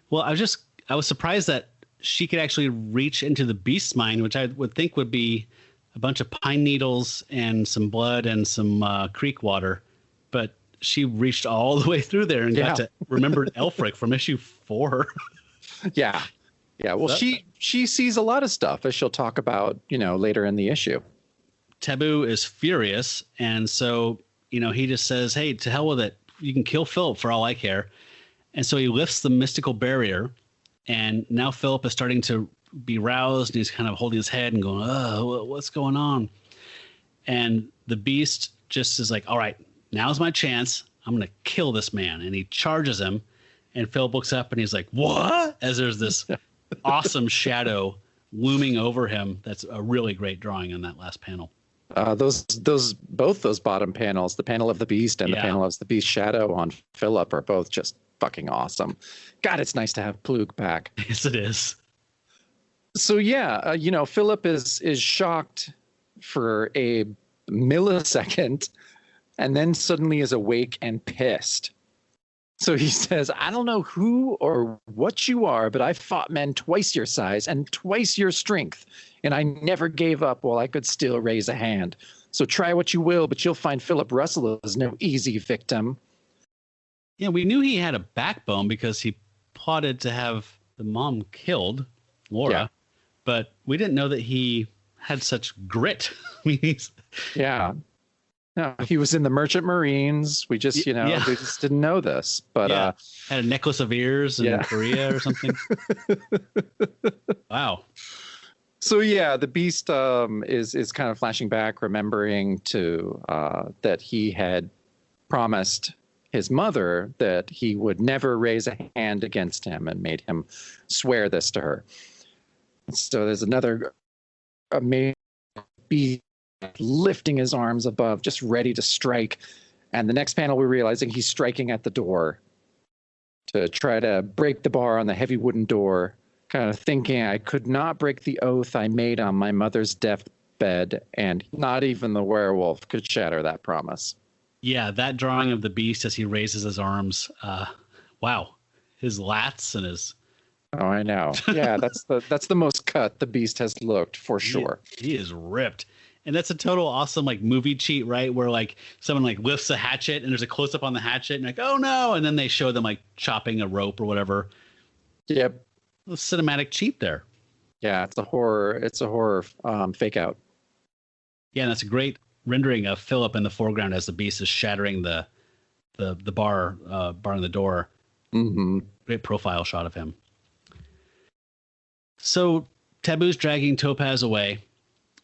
Speaker 2: Well, I was surprised that she could actually reach into the beast's mind, which I would think would be a bunch of pine needles and some blood and some creek water. But she reached all the way through there and got to remember Elfric from issue 4.
Speaker 3: Yeah. Well, she sees a lot of stuff, as she'll talk about, you know, later in the issue.
Speaker 2: Taboo is furious. And so, you know, he just says, hey, to hell with it. You can kill Philip for all I care. And so he lifts the mystical barrier, and now Philip is starting to be roused, and he's kind of holding his head and going, oh, what's going on? And the beast just is like, all right, now's my chance. I'm going to kill this man. And he charges him, and Philip looks up and he's like, what? As there's this awesome shadow looming over him. That's a really great drawing on that last panel.
Speaker 3: Both those bottom panels, the panel of the beast and the panel of the beast shadow on Philip, are both just fucking awesome. God, it's nice to have Plug back.
Speaker 2: Yes, it is.
Speaker 3: So yeah, you know, Philip is shocked for a millisecond, and then suddenly is awake and pissed. So he says, I don't know who or what you are, but I fought men twice your size and twice your strength, and I never gave up while I could still raise a hand. So try what you will, but you'll find Philip Russell is no easy victim.
Speaker 2: Yeah, we knew he had a backbone because he plotted to have the mom killed, Laura, but we didn't know that he had such grit. I mean, no, he was in the Merchant Marines. We just, we just didn't know this. But had a necklace of ears in Korea or something. Wow.
Speaker 3: So yeah, the beast is kind of flashing back, remembering that he had promised his mother that he would never raise a hand against him, and made him swear this to her. So there's another amazing beast lifting his arms above, just ready to strike. And the next panel, we're realizing he's striking at the door to try to break the bar on the heavy wooden door, kind of thinking, I could not break the oath I made on my mother's deathbed, and not even the werewolf could shatter that promise.
Speaker 2: Yeah, that drawing of the beast as he raises his arms. Wow. His lats and his...
Speaker 3: Oh, I know. Yeah, that's the most cut the beast has looked, for sure.
Speaker 2: He is ripped. And that's a total awesome like movie cheat, right? Where like someone like lifts a hatchet and there's a close up on the hatchet and like, oh no, and then they show them like chopping a rope or whatever.
Speaker 3: Yep.
Speaker 2: A cinematic cheat there.
Speaker 3: Yeah, it's a horror. It's a horror fake out.
Speaker 2: Yeah, and that's a great rendering of Philip in the foreground as the beast is shattering the bar in the door.
Speaker 3: Mm-hmm.
Speaker 2: Great profile shot of him. So Taboo's dragging Topaz away,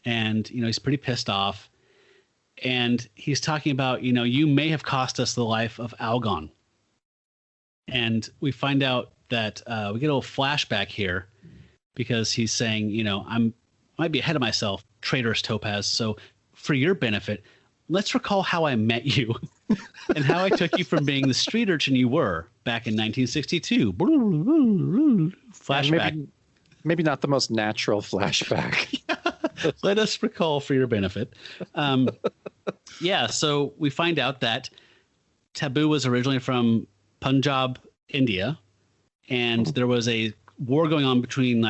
Speaker 2: and he's pretty pissed off. And he's talking about, you may have cost us the life of Algon. And we find out that we get a little flashback here because he's saying, I might be ahead of myself, traitorous Topaz. So for your benefit, let's recall how I met you and how I took you from being the street urchin you were back in 1962. Flashback.
Speaker 3: Maybe not the most natural flashback.
Speaker 2: Let us recall for your benefit. So we find out that Taboo was originally from Punjab, India, and there was a war going on between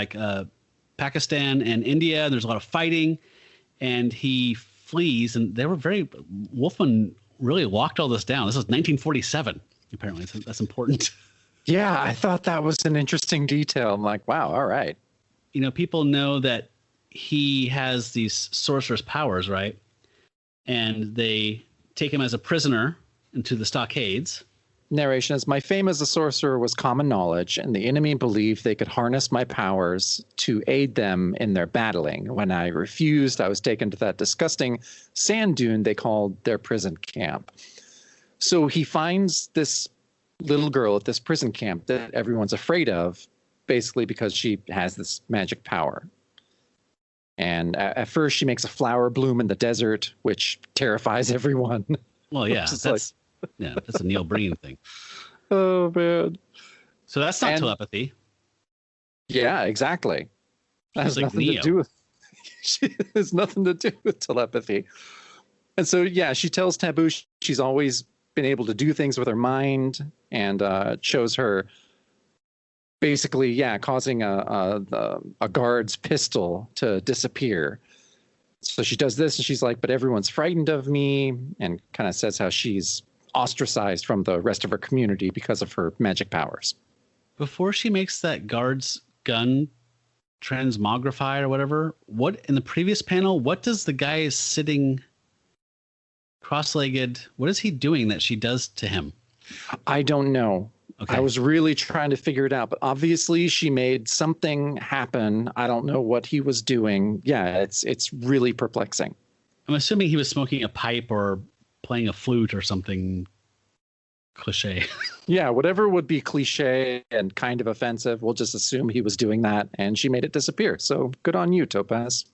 Speaker 2: Pakistan and India. There's a lot of fighting, and he flees, and they were Wolfman really locked all this down. This was 1947, apparently. So that's important.
Speaker 3: Yeah, I thought that was an interesting detail. I'm like, wow, all right.
Speaker 2: People know that he has these sorcerer's powers, right? And they take him as a prisoner into the stockades.
Speaker 3: Narration is, my fame as a sorcerer was common knowledge, and the enemy believed they could harness my powers to aid them in their battling. When I refused, I was taken to that disgusting sand dune they called their prison camp. So he finds this little girl at this prison camp that everyone's afraid of, basically because she has this magic power. And at first she makes a flower bloom in the desert, which terrifies everyone.
Speaker 2: Well, yeah, that's a Neil Breen thing.
Speaker 3: Oh, man.
Speaker 2: So that's not telepathy.
Speaker 3: Yeah, exactly. That has nothing to do with there's nothing to do with telepathy. And so, yeah, she tells Taboo she's always been able to do things with her mind, and shows her basically, causing a guard's pistol to disappear. So she does this, and she's like, but everyone's frightened of me, and kind of says how she's ostracized from the rest of her community because of her magic powers.
Speaker 2: Before she makes that guard's gun transmogrify or whatever, what in the previous panel, what does the guy sitting cross-legged, what is he doing that she does to him?
Speaker 3: I don't know.
Speaker 2: Okay.
Speaker 3: I was really trying to figure it out, but obviously she made something happen. I don't know what he was doing. Yeah, it's really perplexing.
Speaker 2: I'm assuming he was smoking a pipe or playing a flute or something cliche.
Speaker 3: Yeah, whatever would be cliche and kind of offensive, we'll just assume he was doing that, and she made it disappear. So good on you, Topaz.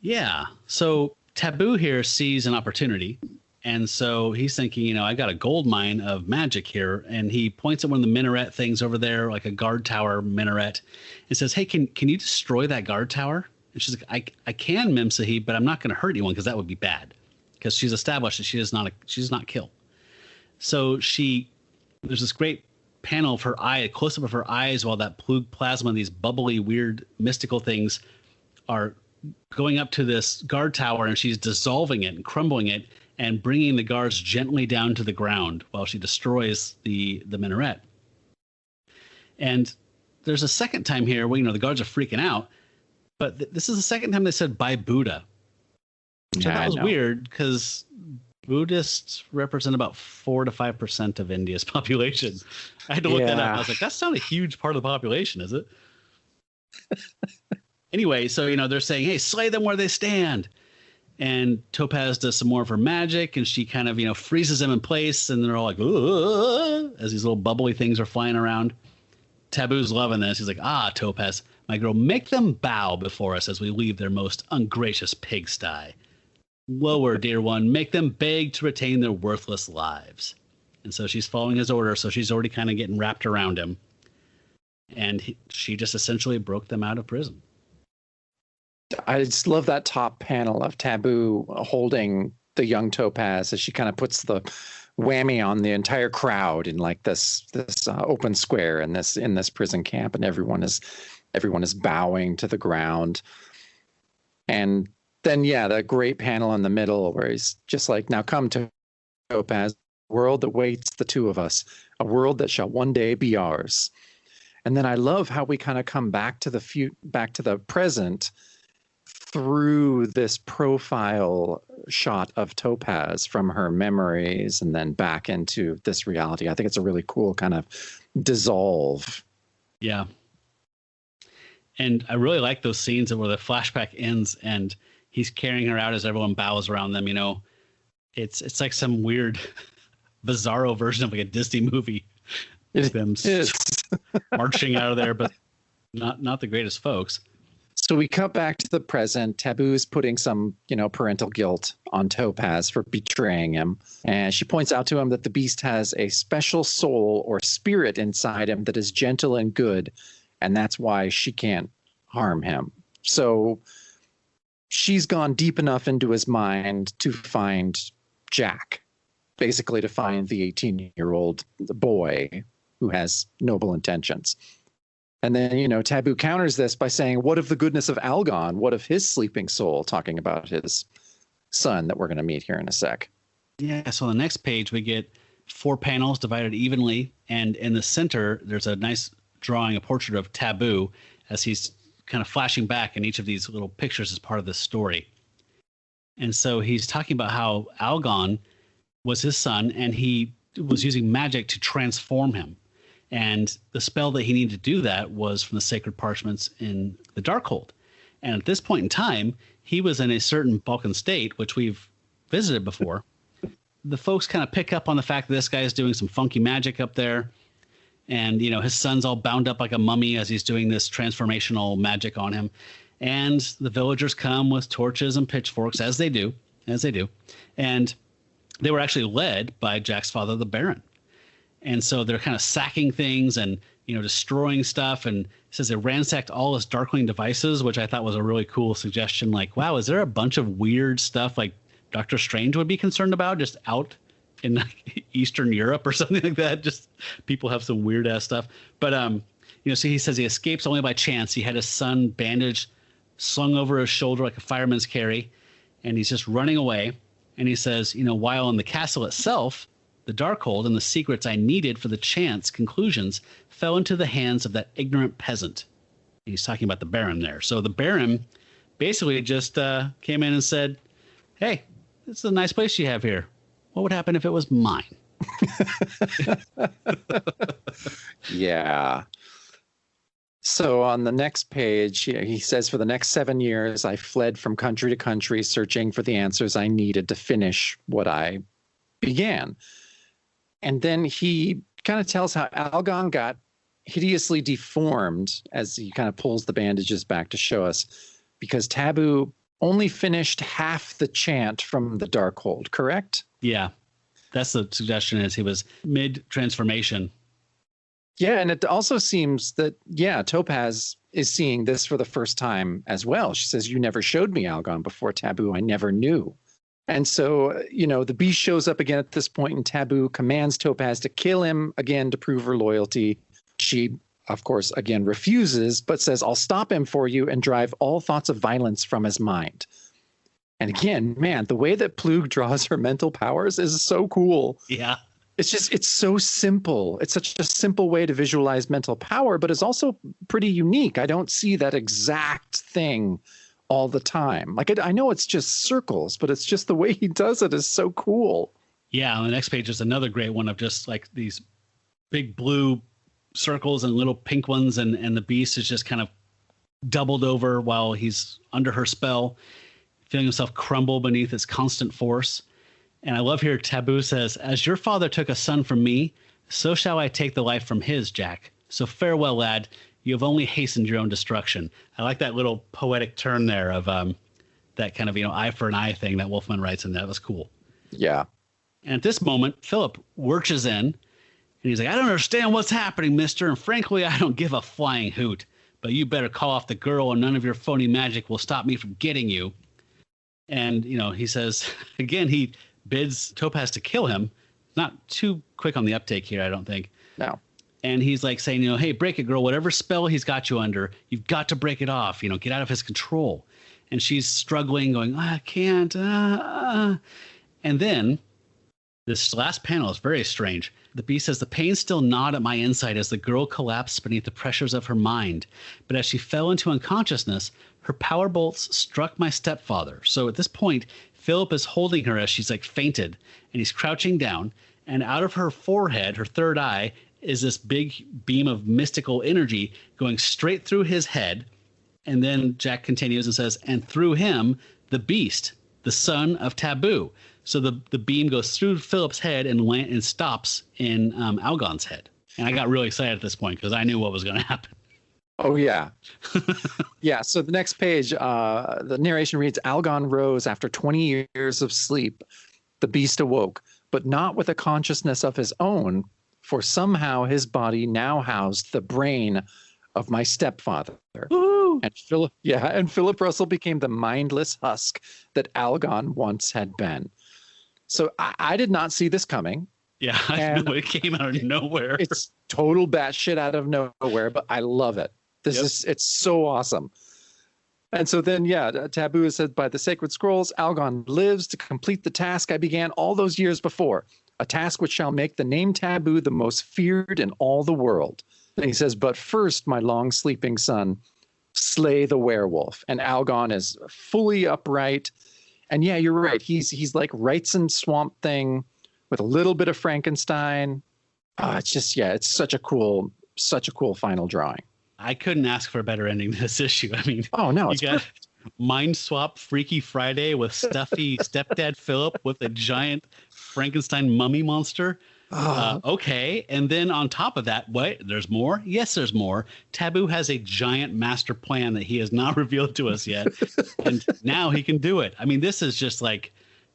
Speaker 2: Yeah. So Taboo here sees an opportunity. And so he's thinking, I got a gold mine of magic here. And he points at one of the minaret things over there, like a guard tower minaret, and says, hey, can you destroy that guard tower? And she's like, I can, Mem Sahib, but I'm not going to hurt anyone because that would be bad. Because she's established that she does not kill. So there's this great panel of her eye, a close-up of her eyes while that plasma, these bubbly, weird, mystical things are going up to this guard tower, and she's dissolving it and crumbling it and bringing the guards gently down to the ground while she destroys the minaret. And there's a second time here where, the guards are freaking out, but this is the second time they said, by Buddha. Which I thought was weird because Buddhists represent about 4 to 5% of India's population. I had to look that up. I was like, that's not a huge part of the population, is it? Anyway, so, they're saying, hey, slay them where they stand. And Topaz does some more of her magic, and she kind of, freezes them in place, and they're all like, ugh, as these little bubbly things are flying around. Taboo's loving this. He's like, Topaz, my girl, make them bow before us as we leave their most ungracious pigsty. Lower, dear one, make them beg to retain their worthless lives. And so she's following his order, so she's already kind of getting wrapped around him. And she just essentially broke them out of prison.
Speaker 3: I just love that top panel of Taboo holding the young Topaz as she kind of puts the whammy on the entire crowd in like this open square in this prison camp, and everyone is bowing to the ground. And then that great panel in the middle where he's just like, now come to Topaz, world that waits the two of us, a world that shall one day be ours. And then I love how we kind of come back to the present through this profile shot of Topaz from her memories and then back into this reality. I think it's a really cool kind of dissolve.
Speaker 2: Yeah. And I really like those scenes where the flashback ends and he's carrying her out as everyone bows around them. You know, it's like some weird bizarro version of like a Disney movie.
Speaker 3: It
Speaker 2: them
Speaker 3: is.
Speaker 2: marching out of there, but not the greatest folks.
Speaker 3: So we cut back to the present. Taboo is putting some, parental guilt on Topaz for betraying him. And she points out to him that the beast has a special soul or spirit inside him that is gentle and good. And that's why she can't harm him. So she's gone deep enough into his mind to find Jack, basically to find the 18-year-old boy who has noble intentions. And then, Taboo counters this by saying, what of the goodness of Algon? What of his sleeping soul? Talking about his son that we're going to meet here in a sec.
Speaker 2: Yeah, so on the next page, we get 4 panels divided evenly. And in the center, there's a nice drawing, a portrait of Taboo as he's kind of flashing back in each of these little pictures as part of this story. And so he's talking about how Algon was his son and he was using magic to transform him. And the spell that he needed to do that was from the sacred parchments in the Darkhold. And at this point in time, he was in a certain Balkan state, which we've visited before. The folks kind of pick up on the fact that this guy is doing some funky magic up there. And, his son's all bound up like a mummy as he's doing this transformational magic on him. And the villagers come with torches and pitchforks, as they do. And they were actually led by Jack's father, the Baron. And so they're kind of sacking things and, destroying stuff. And it says they ransacked all his Darkling devices, which I thought was a really cool suggestion. Like, wow, is there a bunch of weird stuff like Doctor Strange would be concerned about just out in like Eastern Europe or something like that? Just people have some weird ass stuff. But, so he says he escapes only by chance. He had his son bandaged, slung over his shoulder like a fireman's carry, and he's just running away. And he says, while in the castle itself, the Darkhold and the secrets I needed for the chance conclusions fell into the hands of that ignorant peasant. And he's talking about the Baron there. So the Baron basically just came in and said, hey, this is a nice place you have here. What would happen if it was mine?
Speaker 3: Yeah. So on the next page, he says, for the next 7 years, I fled from country to country, searching for the answers I needed to finish what I began. And then he kind of tells how Algon got hideously deformed as he kind of pulls the bandages back to show us, because Taboo only finished half the chant from the Darkhold, correct?
Speaker 2: Yeah. That's the suggestion, is he was mid-transformation.
Speaker 3: Yeah, and it also seems that, Topaz is seeing this for the first time as well. She says, you never showed me Algon before, Taboo. I never knew. And so, the beast shows up again at this point, and Taboo commands Topaz to kill him again to prove her loyalty. She, of course, again refuses, but says, I'll stop him for you and drive all thoughts of violence from his mind. And again, man, the way that Plug draws her mental powers is so cool.
Speaker 2: Yeah.
Speaker 3: It's so simple. It's such a simple way to visualize mental power, but it's also pretty unique. I don't see that exact thing all the time. Like, I know it's just circles, but it's just the way he does it is so cool.
Speaker 2: Yeah. On the next page is another great one of just like these big blue circles and little pink ones. And the beast is just kind of doubled over while he's under her spell, feeling himself crumble beneath its constant force. And I love here, Taboo says, as your father took a son from me, so shall I take the life from his, Jack. So farewell, lad. You have only hastened your own destruction. I like that little poetic turn there of that kind of, eye for an eye thing that Wolfman writes in there. That was cool.
Speaker 3: Yeah.
Speaker 2: And at this moment, Philip lurches in, and he's like, I don't understand what's happening, mister, and frankly, I don't give a flying hoot. But you better call off the girl, and none of your phony magic will stop me from getting you. And, he says, again, he bids Topaz to kill him. Not too quick on the uptake here, I don't think.
Speaker 3: No.
Speaker 2: And he's like saying, hey, break it, girl. Whatever spell he's got you under, you've got to break it off. Get out of his control. And she's struggling, going, I can't. And then This last panel is very strange. The beast says, the pain still gnawed at my inside as the girl collapsed beneath the pressures of her mind. But as she fell into unconsciousness, her power bolts struck my stepfather. So at this point, Philip is holding her as she's like fainted, and he's crouching down. And out of her forehead, her third eye, is this big beam of mystical energy going straight through his head. And then Jack continues and says, and through him, the beast, the son of Taboo. So the beam goes through Philip's head and stops in Algon's head. And I got really excited at this point because I knew what was going to happen.
Speaker 3: Oh, yeah. Yeah. So the next page, the narration reads, Algon rose after 20 years of sleep. The beast awoke, but not with a consciousness of his own, for somehow his body now housed the brain of my stepfather.
Speaker 2: Woo!
Speaker 3: And Philip Russell became the mindless husk that Algon once had been. So I did not see this coming.
Speaker 2: Yeah, I know it came out of nowhere.
Speaker 3: It's total batshit out of nowhere, but I love it. It's so awesome. And so then, Taboo is said by the sacred scrolls, Algon lives to complete the task I began all those years before, a task which shall make the name Taboo the most feared in all the world. And he says, but first, my long sleeping son, slay the werewolf. And Algon is fully upright. And yeah, you're right. He's like Wrightson Swamp Thing with a little bit of Frankenstein. It's just, it's such a cool final drawing.
Speaker 2: I couldn't ask for a better ending to this issue. I mean,
Speaker 3: oh no,
Speaker 2: you got Mind Swap Freaky Friday with stuffy stepdad Philip with a giant Frankenstein mummy monster. Okay. And then on top of that, wait, there's more? Yes, there's more. Taboo has a giant master plan that he has not revealed to us yet. And now he can do it. I mean, this is just like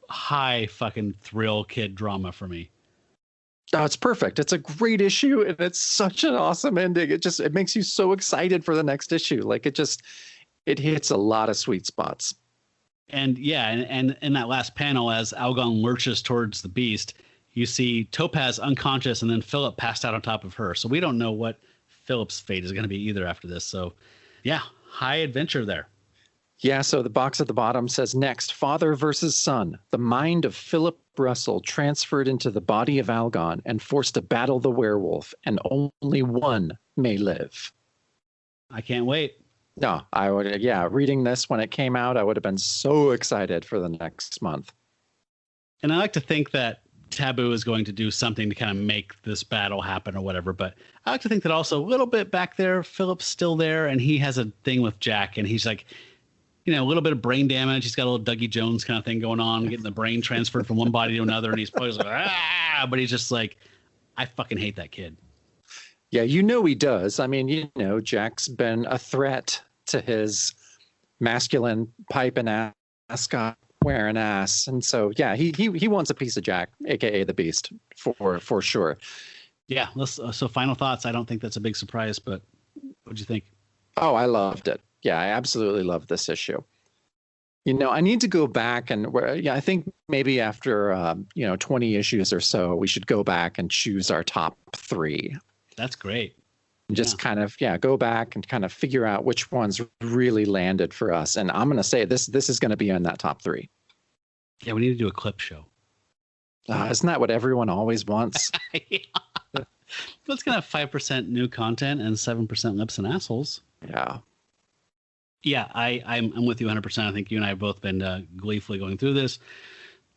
Speaker 2: high fucking thrill kid drama for me.
Speaker 3: Oh, it's perfect. It's a great issue, and it's such an awesome ending. It makes you so excited for the next issue. Like it hits a lot of sweet spots.
Speaker 2: And and in that last panel, as Algon lurches towards the beast, you see Topaz unconscious and then Philip passed out on top of her. So we don't know what Philip's fate is going to be either after this. So yeah, high adventure there.
Speaker 3: Yeah, so the box at the bottom says, next, father versus son. The mind of Philip Russell transferred into the body of Algon and forced to battle the werewolf, and only one may live.
Speaker 2: I can't wait.
Speaker 3: No, I would, reading this when it came out, I would have been so excited for the next month.
Speaker 2: And I like to think that Taboo is going to do something to kind of make this battle happen or whatever. But I like to think that also a little bit back there, Philip's still there and he has a thing with Jack and he's like, a little bit of brain damage. He's got a little Dougie Jones kind of thing going on, getting the brain transferred from one body to another. And he's probably like, but he's just like, I fucking hate that kid.
Speaker 3: Yeah, he does. I mean, Jack's been a threat to his masculine pipe and ascot wearing ass. And so, yeah, he wants a piece of Jack, aka the Beast, for sure.
Speaker 2: Yeah. So final thoughts. I don't think that's a big surprise, but what'd you think?
Speaker 3: Oh, I loved it. Yeah, I absolutely love this issue. I need to go back and I think maybe after 20 issues or so, we should go back and choose our top 3.
Speaker 2: That's great.
Speaker 3: And just kind of go back and kind of figure out which ones really landed for us. And I'm going to say this is going to be in that top 3.
Speaker 2: Yeah, we need to do a clip show.
Speaker 3: Isn't that what everyone always wants?
Speaker 2: Yeah. Let's gonna have 5% new content and 7% lips and assholes.
Speaker 3: Yeah.
Speaker 2: Yeah, I'm with you 100%. I think you and I have both been gleefully going through this.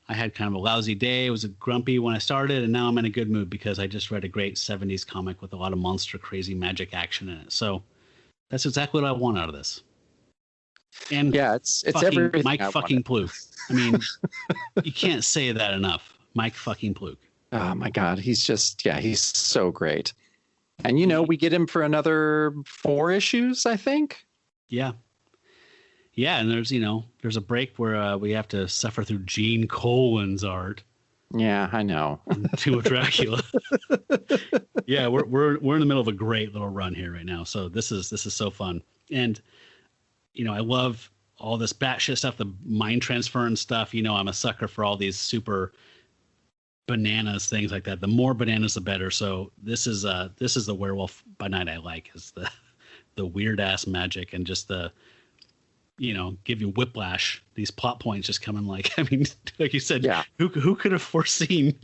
Speaker 2: I had kind of a lousy day. I was grumpy when I started, and now I'm in a good mood because I just read a great 70s comic with a lot of monster, crazy magic action in it. So that's exactly what I want out of this. And
Speaker 3: yeah, it's everything.
Speaker 2: Mike fucking Pluke. I mean, you can't say that enough. Mike fucking Pluke.
Speaker 3: Oh my God, he's so great. And we get him for another 4 issues, I think.
Speaker 2: Yeah. Yeah, and there's a break where we have to suffer through Gene Colan's art.
Speaker 3: Yeah, I know.
Speaker 2: To Dracula. Yeah, we're in the middle of a great little run here right now. So this is so fun. And I love all this batshit stuff, the mind transfer and stuff. I'm a sucker for all these super bananas things like that. The more bananas, the better. So this is the Werewolf by Night I like, is the weird ass magic and just the give you whiplash. These plot points just come in like, I mean, like you said,
Speaker 3: Yeah.
Speaker 2: who could have foreseen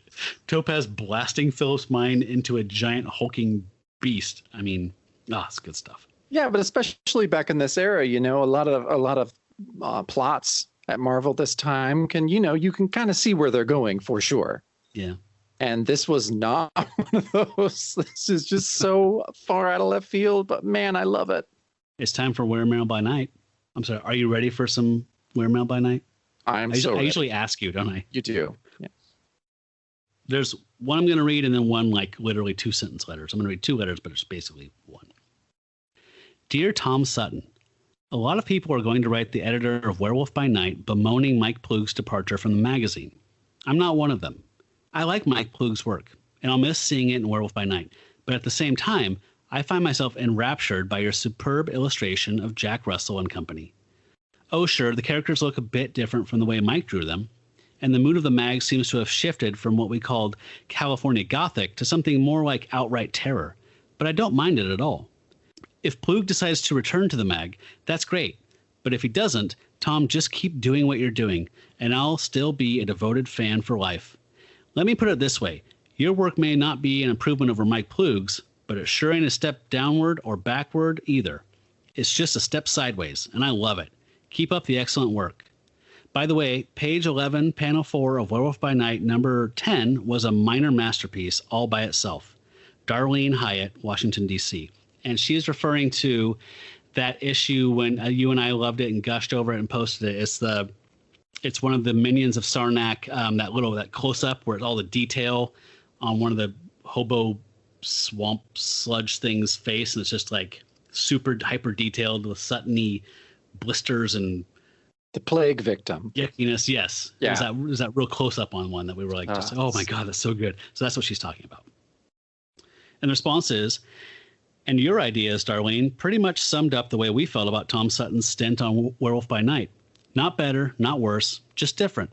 Speaker 2: Topaz blasting Philip's mind into a giant hulking beast? I mean, it's good stuff.
Speaker 3: Yeah, but especially back in this era, a lot of plots at Marvel this time can, you can kind of see where they're going for sure.
Speaker 2: Yeah.
Speaker 3: And this was not one of those. This is just so far out of left field, but man, I love it.
Speaker 2: It's time for Wear Mail by Night. I'm sorry. Are you ready for some Wear Mail by Night?
Speaker 3: I
Speaker 2: usually ask you, don't I?
Speaker 3: You do. Yeah.
Speaker 2: There's one I'm going to read and then one like literally 2-sentence letters. I'm going to read 2 letters, but it's basically one. Dear Tom Sutton, a lot of people are going to write the editor of Werewolf by Night bemoaning Mike Ploog's departure from the magazine. I'm not one of them. I like Mike Ploog's work, and I'll miss seeing it in Werewolf by Night. But at the same time, I find myself enraptured by your superb illustration of Jack Russell and company. Oh, sure, the characters look a bit different from the way Mike drew them, and the mood of the mag seems to have shifted from what we called California Gothic to something more like outright terror. But I don't mind it at all. If Ploog decides to return to the mag, that's great. But if he doesn't, Tom, just keep doing what you're doing, and I'll still be a devoted fan for life. Let me put it this way. Your work may not be an improvement over Mike Ploog's, but it sure ain't a step downward or backward either. It's just a step sideways, and I love it. Keep up the excellent work. By the way, page 11, panel 4 of Werewolf by Night, number 10, was a minor masterpiece all by itself. Darlene Hyatt, Washington, D.C. And she is referring to that issue when you and I loved it and gushed over it and posted it. It's one of the minions of Sarnak, that close-up where it's all the detail on one of the hobo swamp sludge thing's face, and it's just like super hyper detailed with Sutton-y blisters and
Speaker 3: the plague victim.
Speaker 2: Yuckiness, yes.
Speaker 3: Yeah.
Speaker 2: It was that real close-up on one that we were like, oh my God, that's so good. So that's what she's talking about. And the response is, and your ideas, Darlene, pretty much summed up the way we felt about Tom Sutton's stint on Werewolf by Night. Not better, not worse, just different.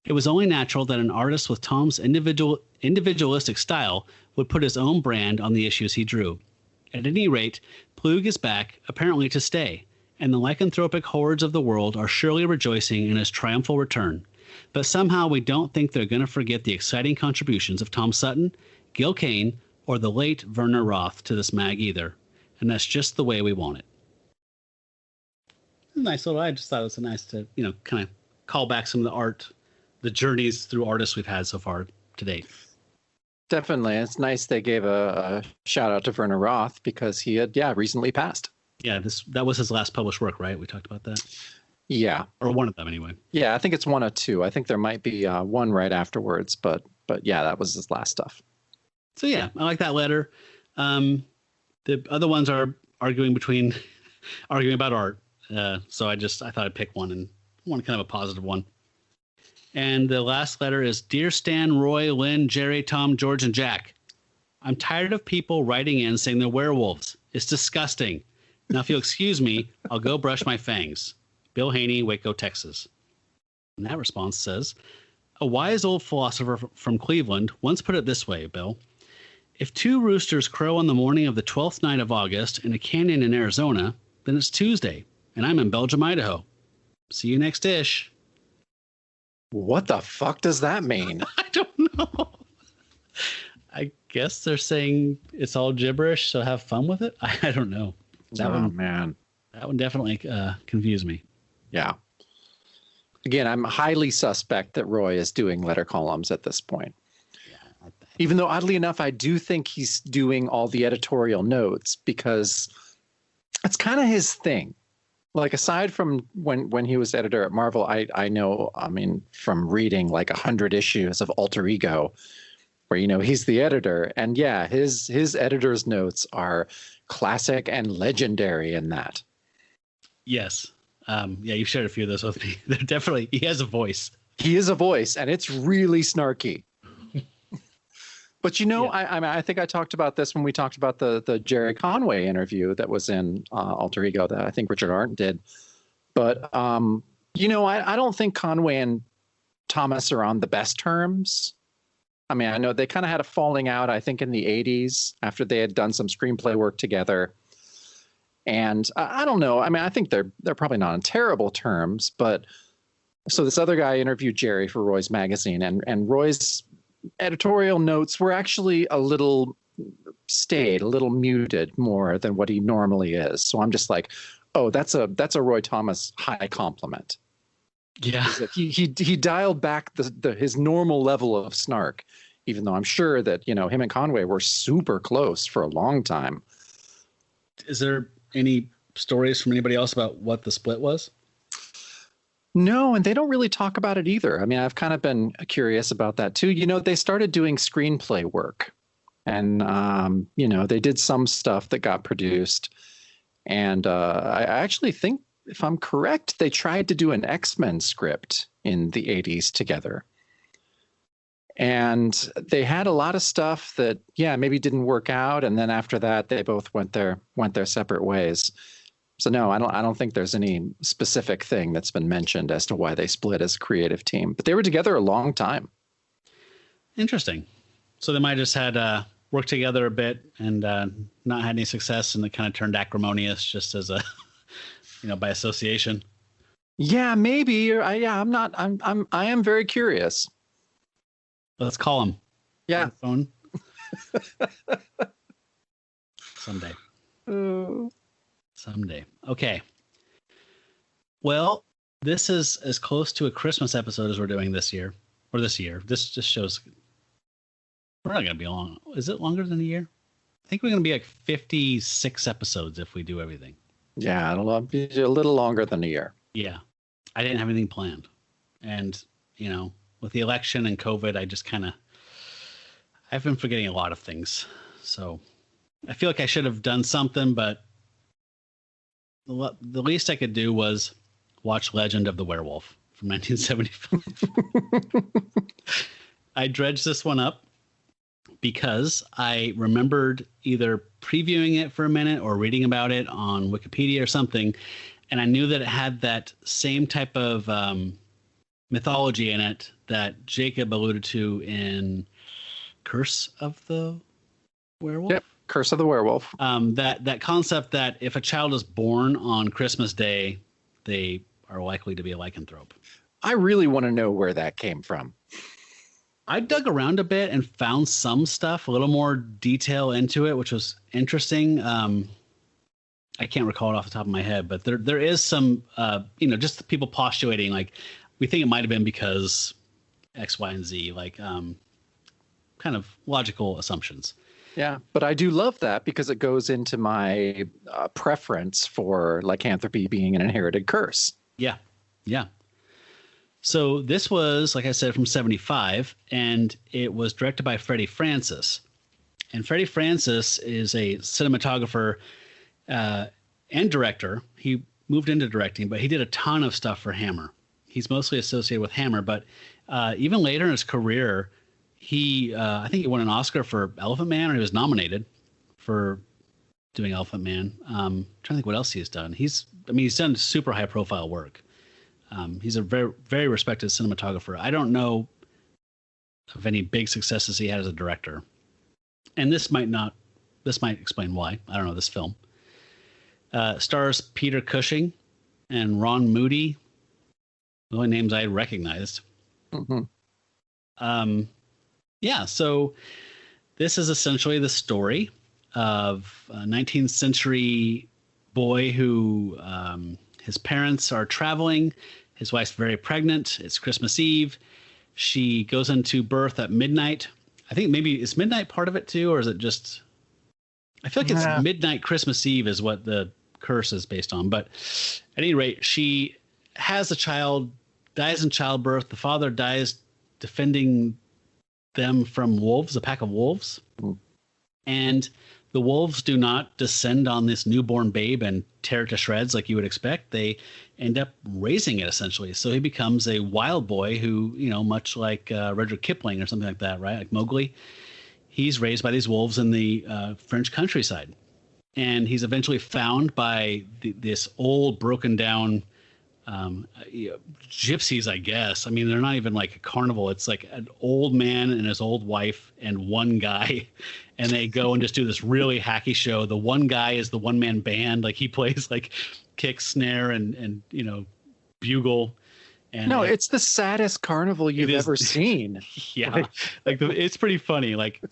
Speaker 2: It was only natural that an artist with Tom's individualistic style would put his own brand on the issues he drew. At any rate, Ploog is back, apparently to stay, and the lycanthropic hordes of the world are surely rejoicing in his triumphal return. But somehow we don't think they're going to forget the exciting contributions of Tom Sutton, Gil Kane, or the late Werner Roth to this mag either. And that's just the way we want it. Nice little, I just thought it was nice to, kind of call back some of the art, the journeys through artists we've had so far to date.
Speaker 3: Definitely. It's nice they gave a shout out to Werner Roth because he had, recently passed.
Speaker 2: Yeah, that was his last published work, right? We talked about that.
Speaker 3: Yeah.
Speaker 2: Or one of them anyway.
Speaker 3: Yeah, I think it's one of two. I think there might be one right afterwards, but yeah, that was his last stuff.
Speaker 2: So yeah, I like that letter. The other ones are arguing about art. So I thought I'd pick one and one kind of a positive one. And the last letter is, Dear Stan, Roy, Lynn, Jerry, Tom, George, and Jack. I'm tired of people writing in saying they're werewolves. It's disgusting. Now, if you'll excuse me, I'll go brush my fangs. Bill Haney, Waco, Texas. And that response says, a wise old philosopher from Cleveland once put it this way, Bill. If 2 roosters crow on the morning of the 12th night of August in a canyon in Arizona, then it's Tuesday, and I'm in Belgium, Idaho. See you next ish.
Speaker 3: What the fuck does that mean?
Speaker 2: I don't know. I guess they're saying it's all gibberish, so have fun with it. I don't know. That one definitely confused me.
Speaker 3: Yeah. Again, I'm highly suspect that Roy is doing letter columns at this point. Yeah. Even though, oddly enough, I do think he's doing all the editorial notes because it's kind of his thing. Like, aside from when he was editor at Marvel, I know, from reading like 100 issues of Alter Ego, where, he's the editor. And yeah, his editor's notes are classic and legendary in that.
Speaker 2: Yes. Yeah, you've shared a few of those with me. They're definitely, he has a voice.
Speaker 3: He is a voice, and it's really snarky. But yeah. I think I talked about this when we talked about the Jerry Conway interview that was in Alter Ego that I think Richard Arndt did. But I don't think Conway and Thomas are on the best terms. I know they kind of had a falling out, I think, in the 80s after they had done some screenplay work together. And I don't know. I mean, I think they're probably not on terrible terms, but so this other guy interviewed Jerry for Roy's magazine, and Roy's editorial notes were actually a little muted more than what he normally is. So I'm just like, oh, that's a Roy Thomas high compliment.
Speaker 2: Yeah,
Speaker 3: he dialed back his normal level of snark, even though I'm sure that him and Conway were super close for a long time.
Speaker 2: Is there any stories from anybody else about what the split was?
Speaker 3: No, and they don't really talk about it either. I mean, I've kind of been curious about that too. They started doing screenplay work, and they did some stuff that got produced. And I actually think, if I'm correct, they tried to do an X-Men script in the 80s together. And they had a lot of stuff that, maybe didn't work out. And then after that, they both went their separate ways. So no, I don't think there's any specific thing that's been mentioned as to why they split as a creative team. But they were together a long time.
Speaker 2: Interesting. So they might have just had worked together a bit and not had any success, and they kind of turned acrimonious just as a, by association.
Speaker 3: Yeah, maybe. I am very curious.
Speaker 2: Let's call him.
Speaker 3: Yeah.
Speaker 2: Phone. Someday. Someday. Okay. Well, this is as close to a Christmas episode as we're doing this year. Or this year. This just shows we're not going to be long. Is it longer than a year? I think we're going to be like 56 episodes if we do everything. Yeah,
Speaker 3: it'll be a little longer than a year.
Speaker 2: Yeah. I didn't have anything planned. And, with the election and COVID, I've been forgetting a lot of things. So I feel like I should have done something, but the least I could do was watch Legend of the Werewolf from 1975. I dredged this one up because I remembered either previewing it for a minute or reading about it on Wikipedia or something. And I knew that it had that same type of mythology in it that Jacob alluded to in Curse of the Werewolf.
Speaker 3: Yep, Curse of the Werewolf.
Speaker 2: That concept that if a child is born on Christmas Day, they are likely to be a lycanthrope.
Speaker 3: I really want to know where that came from.
Speaker 2: I dug around a bit and found some stuff, a little more detail into it, which was interesting. I can't recall it off the top of my head, but there is some, just the people postulating, like, we think it might have been because X, Y, and Z, like kind of logical assumptions.
Speaker 3: Yeah, but I do love that because it goes into my preference for lycanthropy being an inherited curse.
Speaker 2: Yeah, yeah. So this was, like I said, from 1975, and it was directed by Freddie Francis. And Freddie Francis is a cinematographer and director. He moved into directing, but he did a ton of stuff for Hammer. He's mostly associated with Hammer, but even later in his career, I think he won an Oscar for Elephant Man, or he was nominated for doing Elephant Man. I'm trying to think what else he's done. He's done super high profile work. He's a very, very respected cinematographer. I don't know of any big successes he had as a director. And this might explain why. I don't know, this film. Stars Peter Cushing and Ron Moody. The only names I recognized.
Speaker 3: Mm-hmm.
Speaker 2: So this is essentially the story of a 19th century boy who his parents are traveling. His wife's very pregnant. It's Christmas Eve. She goes into birth at midnight. I think maybe is midnight part of it too, or is it just? I feel like it's midnight Christmas Eve is what the curse is based on. But at any rate, she has a child, dies in childbirth. The father dies defending them from wolves, a pack of wolves.
Speaker 3: Mm.
Speaker 2: And the wolves do not descend on this newborn babe and tear it to shreds like you would expect. They end up raising it essentially. So he becomes a wild boy who, much like Rudyard Kipling or something like that, right? Like Mowgli. He's raised by these wolves in the French countryside. And he's eventually found by this old broken down gypsies, I guess. I mean, they're not even like a carnival. It's like an old man and his old wife and one guy, and they go and just do this really hacky show. The one guy is the one man band, like he plays like kick, snare, and bugle. And
Speaker 3: no, it's the saddest carnival you've ever seen.
Speaker 2: Yeah, it's pretty funny. Like,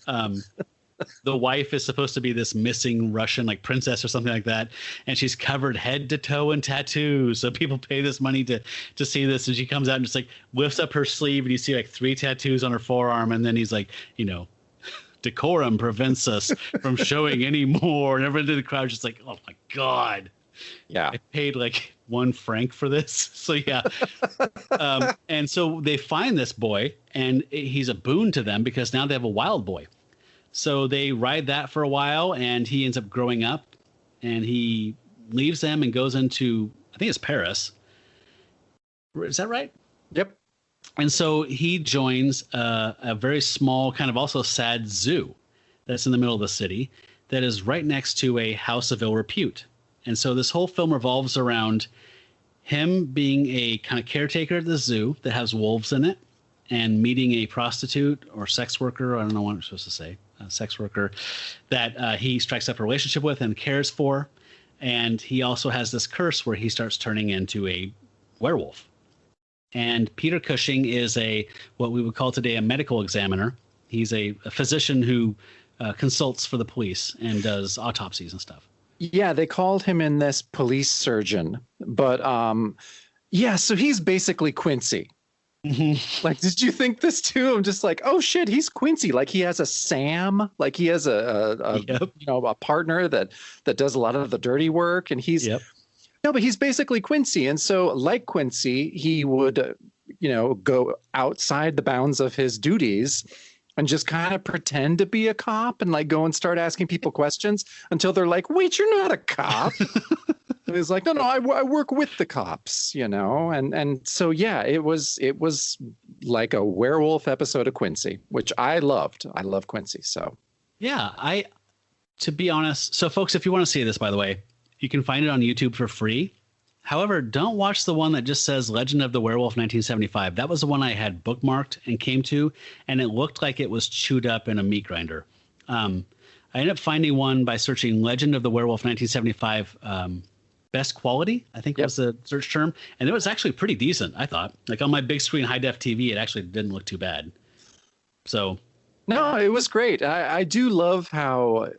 Speaker 2: the wife is supposed to be this missing Russian like princess or something like that, and she's covered head to toe in tattoos. So people pay this money to see this, and she comes out and just like lifts up her sleeve, and you see like 3 tattoos on her forearm, and then he's like, decorum prevents us from showing any more, and everyone in the crowd just like, oh my god.
Speaker 3: Yeah,
Speaker 2: I paid like £1 for this. So yeah. And so they find this boy, and he's a boon to them because now they have a wild boy. So they ride that for a while, and he ends up growing up, and he leaves them and goes into, I think it's Paris. Is that right?
Speaker 3: Yep.
Speaker 2: And so he joins a very small, kind of also sad zoo that's in the middle of the city that is right next to a house of ill repute. And so this whole film revolves around him being a kind of caretaker at the zoo that has wolves in it, and meeting a prostitute or sex worker, I don't know what I'm supposed to say, a sex worker, that he strikes up a relationship with and cares for. And he also has this curse where he starts turning into a werewolf. And Peter Cushing is what we would call today a medical examiner. He's a physician who consults for the police and does autopsies and stuff.
Speaker 3: Yeah, they called him in this police surgeon. But so he's basically Quincy.
Speaker 2: Mm-hmm.
Speaker 3: Like, did you think this too? I'm just like, oh shit, he's Quincy. Like, he has a Sam. Like, he has a partner that does a lot of the dirty work, and he's no, but he's basically Quincy. And so, like Quincy, he would go outside the bounds of his duties and just kind of pretend to be a cop and like go and start asking people questions until they're like, wait, you're not a cop. And he's like, no, I work with the cops, and so, yeah, it was like a werewolf episode of Quincy, which I loved. I love Quincy. So,
Speaker 2: yeah, to be honest. So, folks, if you want to see this, by the way, you can find it on YouTube for free. However, don't watch the one that just says Legend of the Werewolf 1975. That was the one I had bookmarked and came to, and it looked like it was chewed up in a meat grinder. I ended up finding one by searching Legend of the Werewolf 1975 best quality, I think was the search term. And it was actually pretty decent, I thought. Like on my big screen high def TV, it actually didn't look too bad. So.
Speaker 3: No, it was great. I do love how,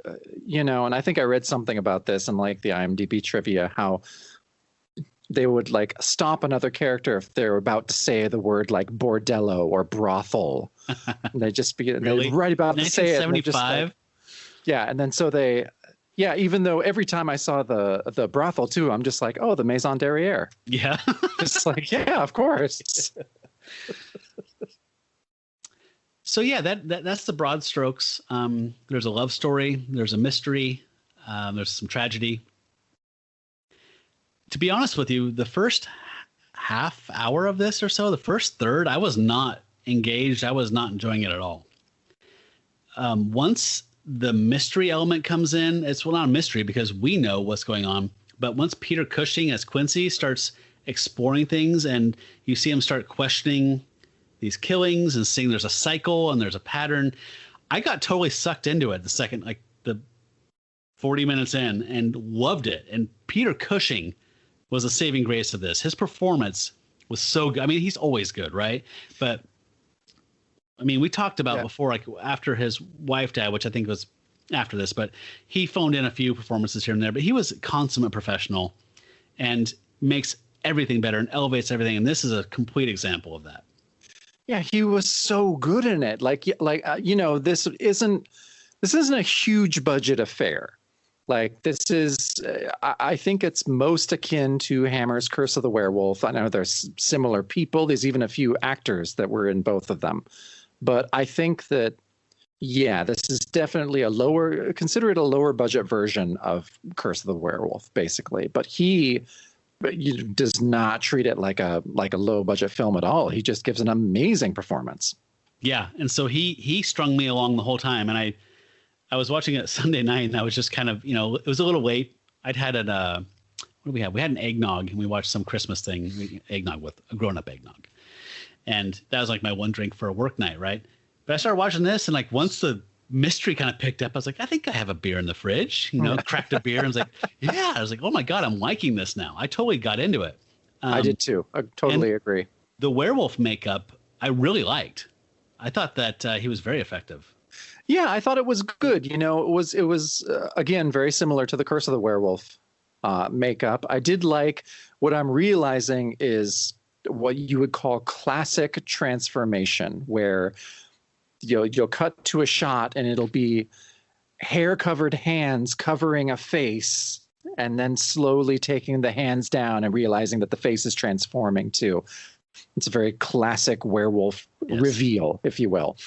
Speaker 3: and I think I read something about this in like the IMDb trivia, how they would like stop another character if they're about to say the word like bordello or brothel. And they just begin,
Speaker 2: really?
Speaker 3: They're right about to say it.
Speaker 2: 1975?
Speaker 3: Yeah. And then so even though every time I saw the brothel too, I'm just like, oh, the Maison Derriere.
Speaker 2: Yeah.
Speaker 3: It's like, yeah, of course.
Speaker 2: So yeah, that's the broad strokes. There's a love story, there's a mystery, there's some tragedy. To be honest with you, the first half hour of this or so, the first third, I was not engaged. I was not enjoying it at all. Once the mystery element comes in, it's not a mystery because we know what's going on. But once Peter Cushing as Quincy starts exploring things, and you see him start questioning these killings and seeing there's a cycle and there's a pattern, I got totally sucked into it the 40 minutes in, and loved it. And Peter Cushing was a saving grace of this. His performance was so good. I mean, he's always good, right? But I mean, we talked about before, like after his wife died, which I think was after this, but he phoned in a few performances here and there, but he was a consummate professional and makes everything better and elevates everything. And this is a complete example of that.
Speaker 3: Yeah, he was so good in it. This isn't a huge budget affair. Like, this is, I think it's most akin to Hammer's Curse of the Werewolf. I know there's similar people. There's even a few actors that were in both of them. But I think that, this is definitely consider it a lower budget version of Curse of the Werewolf, basically. But he does not treat it like a low budget film at all. He just gives an amazing performance. Yeah.
Speaker 2: And so he strung me along the whole time. And I was watching it Sunday night, and I was just kind of, it was a little late. I'd had what do we have? We had an eggnog, and we watched some Christmas thing, eggnog with a grown-up eggnog. And that was like my one drink for a work night, right? But I started watching this, and like once the mystery kind of picked up, I was like, I think I have a beer in the fridge, cracked a beer. And I was like, yeah. I was like, oh my God, I'm liking this now. I totally got into it.
Speaker 3: I did too. I totally agree.
Speaker 2: The werewolf makeup, I really liked. I thought that he was very effective.
Speaker 3: Yeah, I thought it was good. It was again, very similar to the Curse of the Werewolf makeup. I did like what I'm realizing is what you would call classic transformation, where you'll cut to a shot and it'll be hair-covered hands covering a face, and then slowly taking the hands down and realizing that the face is transforming too. It's a very classic werewolf reveal, if you will.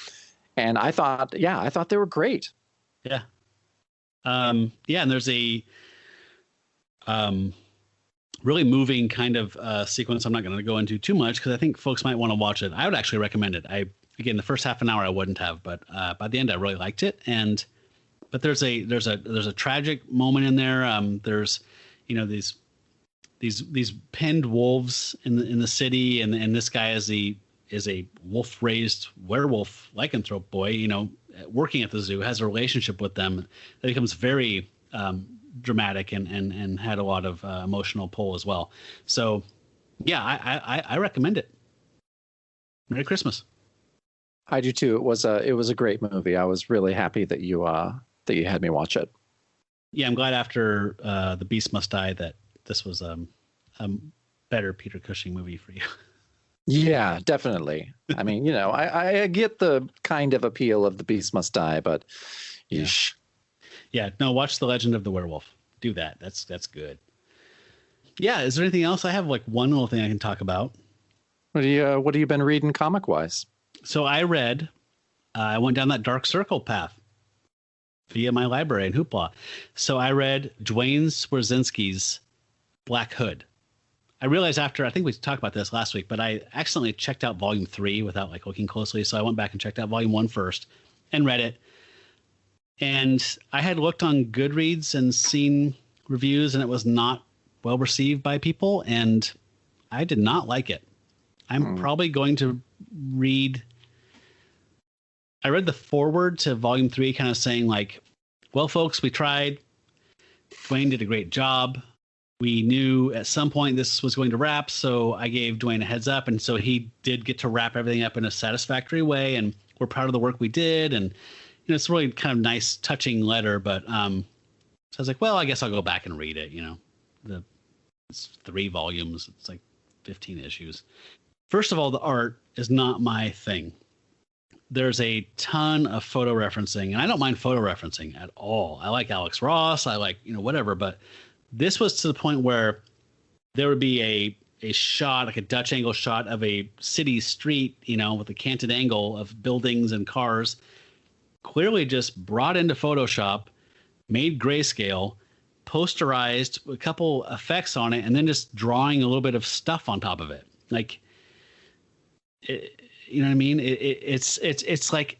Speaker 3: And I thought they were great.
Speaker 2: Yeah. And there's a really moving kind of sequence I'm not going to go into too much because I think folks might want to watch it. I would actually recommend it. Again, the first half an hour I wouldn't have, but by the end I really liked it. But there's a tragic moment in there. There's these penned wolves in the city, and this guy is a wolf-raised werewolf lycanthrope boy, working at the zoo, has a relationship with them that becomes very dramatic and had a lot of emotional pull as well. So yeah, I recommend it. Merry Christmas.
Speaker 3: I do too. It was a great movie. I was really happy that you had me watch it.
Speaker 2: Yeah, I'm glad after The Beast Must Die that this was a better Peter Cushing movie for you.
Speaker 3: Yeah, definitely. I mean, I get the kind of appeal of The Beast Must Die, but yeesh.
Speaker 2: Yeah, no, watch The Legend of the Werewolf. Do that. That's good. Yeah, is there anything else? I have like one little thing I can talk about.
Speaker 3: What have you been reading comic wise?
Speaker 2: So I went down that Dark Circle path via my library in Hoopla. So I read Dwayne Swarzynski's Black Hood. I realized after, I think we talked about this last week, but I accidentally checked out volume 3 without like looking closely. So I went back and checked out volume 1 first and read it. And I had looked on Goodreads and seen reviews, and it was not well received by people. And I did not like it. I'm probably going to I read the foreword to volume 3 kind of saying like, well, folks, we tried. Dwayne did a great job. We knew at some point this was going to wrap, so I gave Dwayne a heads up. And so he did get to wrap everything up in a satisfactory way. And we're proud of the work we did. And it's a really kind of nice, touching letter. But so I was like, well, I guess I'll go back and read it. It's 3 volumes. It's like 15 issues. First of all, the art is not my thing. There's a ton of photo referencing, and I don't mind photo referencing at all. I like Alex Ross. I like, whatever. But this was to the point where there would be a shot, like a Dutch angle shot of a city street, with a canted angle of buildings and cars, clearly just brought into Photoshop, made grayscale, posterized, a couple effects on it, and then just drawing a little bit of stuff on top of it. Like, you know what I mean? It's like,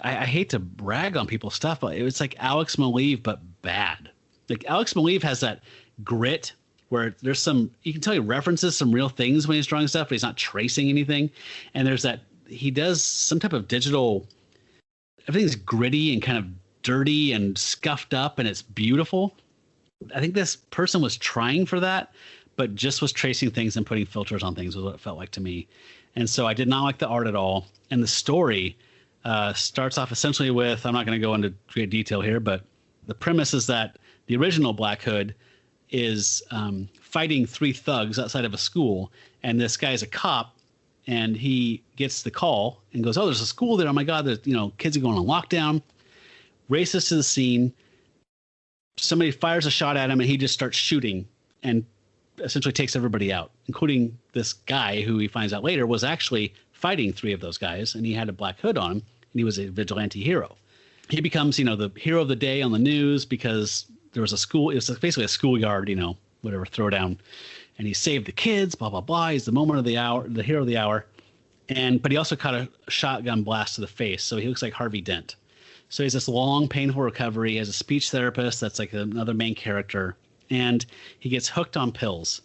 Speaker 2: I hate to brag on people's stuff, but it's like Alex Maleev, but bad. Like Alex Maleev has that grit where there's you can tell he references some real things when he's drawing stuff, but he's not tracing anything. And there's he does some type of digital, everything's gritty and kind of dirty and scuffed up, and it's beautiful. I think this person was trying for that, but just was tracing things and putting filters on things was what it felt like to me. And so I did not like the art at all. And the story starts off essentially with, I'm not going to go into great detail here, but the premise is that the original Black Hood is fighting 3 thugs outside of a school. And this guy is a cop, and he gets the call and goes, oh, there's a school there. Oh my God, there's, kids are going on lockdown. Races to the scene. Somebody fires a shot at him, and he just starts shooting and essentially takes everybody out, including this guy who he finds out later was actually fighting 3 of those guys, and he had a black hood on him, and he was a vigilante hero. He becomes, the hero of the day on the news because there was a school. It was basically a schoolyard, whatever, throwdown, and he saved the kids. Blah blah blah. He's the moment of the hour, the hero of the hour, but he also caught a shotgun blast to the face, so he looks like Harvey Dent. So he has this long, painful recovery. He has a speech therapist that's like another main character. and he gets hooked on pills,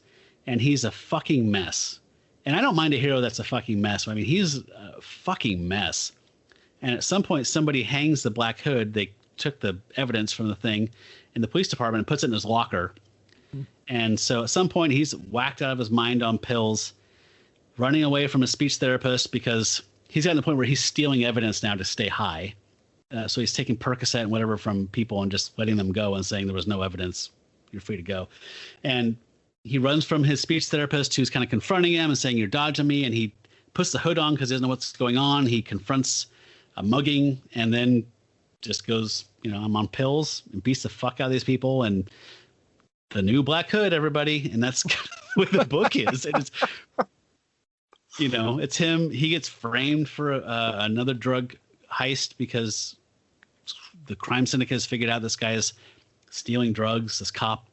Speaker 2: and he's a fucking mess. And I don't mind a hero that's a fucking mess. I mean, he's a fucking mess. And at some point, somebody hangs the Black Hood. They took the evidence from the thing in the police department and puts it in his locker. And so at some point, he's whacked out of his mind on pills, running away from a speech therapist because he's gotten to the point where he's stealing evidence now to stay high. So he's taking Percocet and whatever from people and just letting them go and saying there was no evidence. You're free to go. And he runs from his speech therapist who's kind of confronting him and saying, you're dodging me. And he puts the hood on because he doesn't know what's going on. He confronts a mugging and then just goes, I'm on pills, and beats the fuck out of these people. And the new Black Hood, everybody. And that's kind of what the book is. And it's, it's him. He gets framed for another drug heist because the crime syndicate has figured out this guy is stealing drugs, this cop.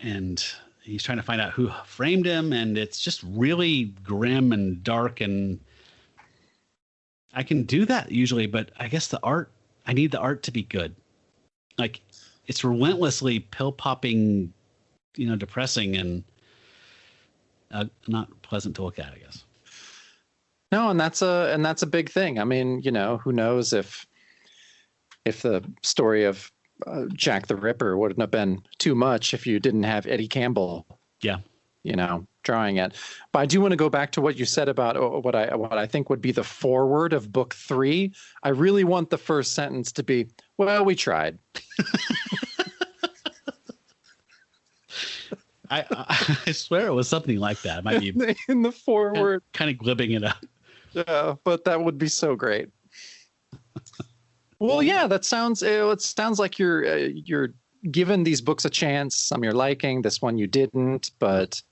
Speaker 2: And he's trying to find out who framed him. And it's just really grim and dark. And I can do that usually, but I guess I need the art to be good. Like, it's relentlessly pill popping, depressing and not pleasant to look at, I guess.
Speaker 3: No, and that's a big thing. I mean, who knows if the story of Jack the Ripper wouldn't have been too much if you didn't have Eddie Campbell.
Speaker 2: Yeah.
Speaker 3: Drawing it. But I do want to go back to what you said about what I think would be the foreword of book 3. I really want the first sentence to be, well, we tried.
Speaker 2: I swear it was something like that. It might be
Speaker 3: in the foreword.
Speaker 2: Kind of glibbing it up.
Speaker 3: Yeah, but that would be so great. Well, yeah, it sounds like you're giving these books a chance. Some you're liking, this one you didn't, but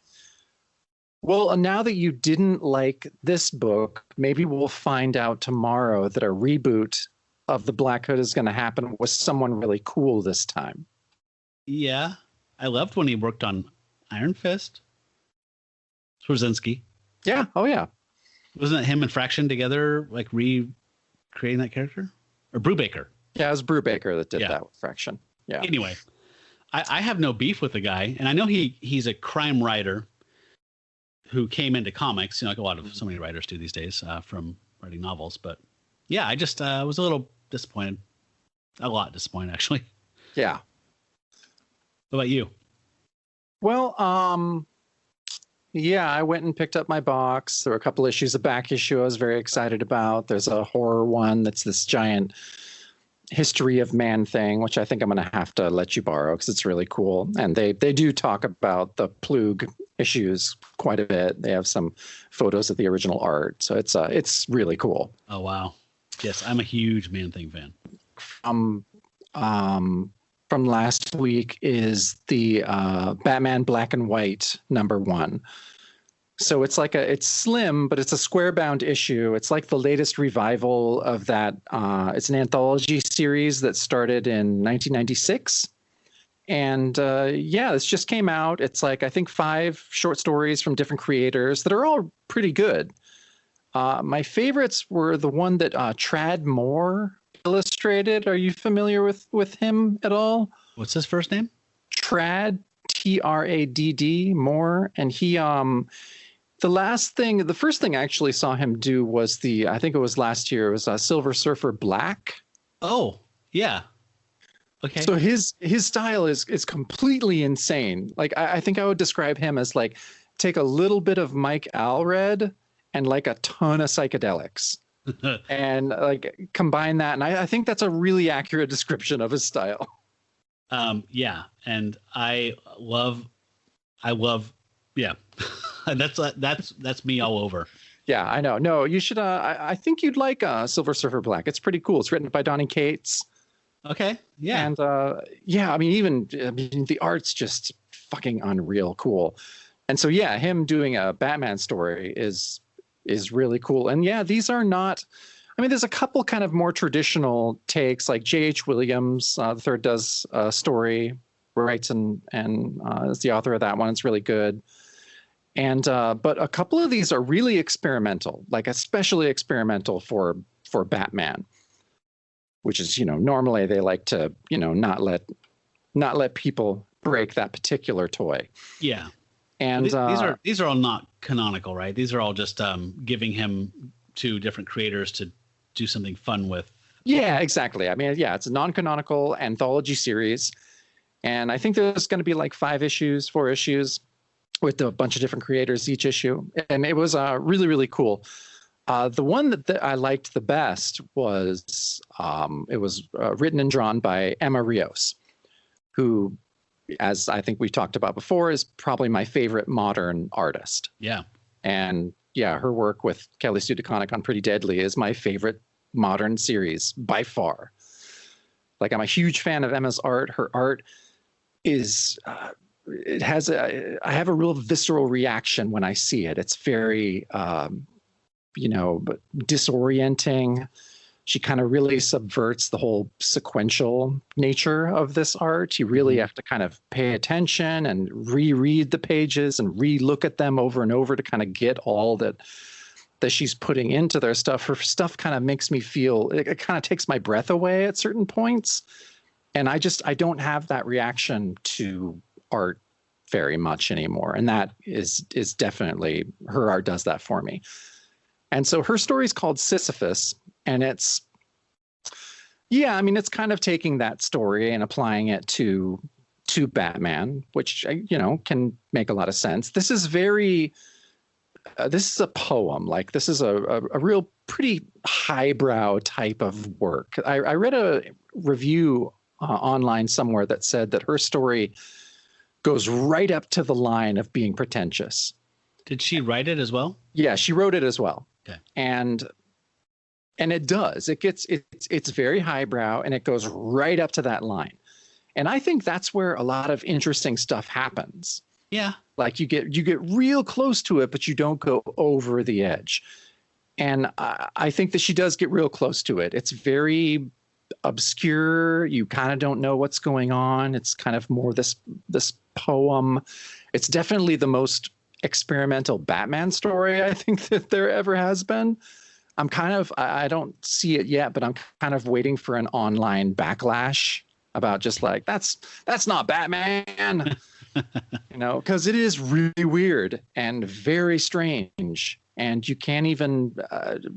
Speaker 3: well, now that you didn't like this book, maybe we'll find out tomorrow that a reboot of the Black Hood is going to happen with someone really cool this time.
Speaker 2: Yeah, I loved when he worked on Iron Fist. Swarzynski.
Speaker 3: Yeah. Oh, yeah.
Speaker 2: Wasn't it him and Fraction together, like recreating that character? Or Brubaker?
Speaker 3: Yeah, it was Brubaker that did that with Fraction. Yeah.
Speaker 2: Anyway, I have no beef with the guy, and I know he's a crime writer who came into comics, like a lot of so many writers do these days from writing novels. But yeah, I just was a little disappointed. A lot disappointed, actually.
Speaker 3: Yeah.
Speaker 2: What about you?
Speaker 3: Well, yeah, I went and picked up my box. There were a couple issues. A back issue I was very excited about. There's a horror one that's this giant history of man thing, which I think I'm going to have to let you borrow because it's really cool. And they do talk about the Plug issues quite a bit. They have some photos of the original art. So it's really cool.
Speaker 2: Oh, wow. Yes, I'm a huge Man Thing fan.
Speaker 3: From last week is the Batman Black and White #1. So it's slim, but it's a square bound issue. It's like the latest revival of that. It's an anthology series that started in 1996. And this just came out. It's like, I think 5 short stories from different creators that are all pretty good. My favorites were the one that Trad Moore illustrated. Are you familiar with him at all?
Speaker 2: What's his first name?
Speaker 3: Trad, Tradd Moore. And he the first thing I actually saw him do was I think it was last year, it was Silver Surfer Black.
Speaker 2: Oh, yeah. Okay.
Speaker 3: So his style is completely insane. Like I think I would describe him as like take a little bit of Mike Allred and like a ton of psychedelics. And like combine that, and I think that's a really accurate description of his style.
Speaker 2: Yeah, and I love, yeah, that's me all over.
Speaker 3: Yeah, I know. No, you should. I think you'd like Silver Surfer Black. It's pretty cool. It's written by Donny Cates.
Speaker 2: Okay, yeah,
Speaker 3: and I mean, the art's just fucking unreal cool. And so yeah, him doing a Batman story is really cool. And yeah, these are not, I mean, there's a couple kind of more traditional takes, like J.H. Williams, the third does a story, writes and is the author of that one. It's really good. And but a couple of these are really experimental, like especially experimental for Batman, which is, normally they like to, not let people break that particular toy.
Speaker 2: Yeah.
Speaker 3: And
Speaker 2: these are all not canonical, right? These are all just giving him to different creators to do something fun with.
Speaker 3: Yeah, exactly. I mean, yeah, it's a non-canonical anthology series. And I think there's going to be like 4 issues with a bunch of different creators each issue. And it was really, really cool. The one that I liked the best was it was written and drawn by Emma Rios, who, as I think we talked about before, is probably my favorite modern artist.
Speaker 2: Yeah.
Speaker 3: And yeah, her work with Kelly Sue DeConnick on Pretty Deadly is my favorite modern series by far. Like, I'm a huge fan of Emma's art. Her art is I have a real visceral reaction when I see it. It's very disorienting. She kind of really subverts the whole sequential nature of this art. You really have to kind of pay attention and reread the pages and re-look at them over and over to kind of get all that she's putting into their stuff. Her stuff kind of makes me feel, it kind of takes my breath away at certain points. And I don't have that reaction to art very much anymore. And that is definitely, her art does that for me. And so her story is called Sisyphus, and it's kind of taking that story and applying it to Batman, which, can make a lot of sense. This is this is a poem. Like, this is a real pretty highbrow type of work. I read a review online somewhere that said that her story goes right up to the line of being pretentious.
Speaker 2: Did she write it as well?
Speaker 3: Yeah, she wrote it as well.
Speaker 2: Okay.
Speaker 3: And it does. It's very highbrow, and it goes right up to that line. And I think that's where a lot of interesting stuff happens.
Speaker 2: Yeah.
Speaker 3: Like, you get real close to it, but you don't go over the edge. And I think that she does get real close to it. It's very obscure. You kind of don't know what's going on. It's kind of more this poem. It's definitely the most experimental Batman story I think that there ever has been. I don't see it yet, but I'm kind of waiting for an online backlash about just like, that's not Batman, because it is really weird and very strange. And you can't even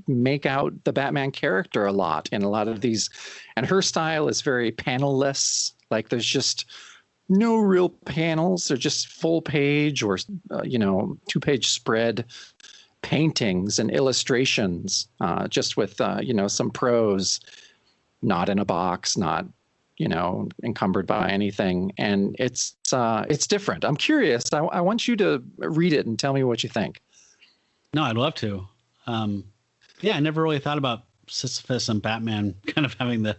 Speaker 3: make out the Batman character a lot in a lot of these. And her style is very panelless. Like, there's just no real panels. They're just full page or, 2-page spread paintings and illustrations, just with, some prose, not in a box, not, encumbered by anything. And it's different. I'm curious. I want you to read it and tell me what you think.
Speaker 2: No, I'd love to. Yeah, I never really thought about Sisyphus and Batman kind of having the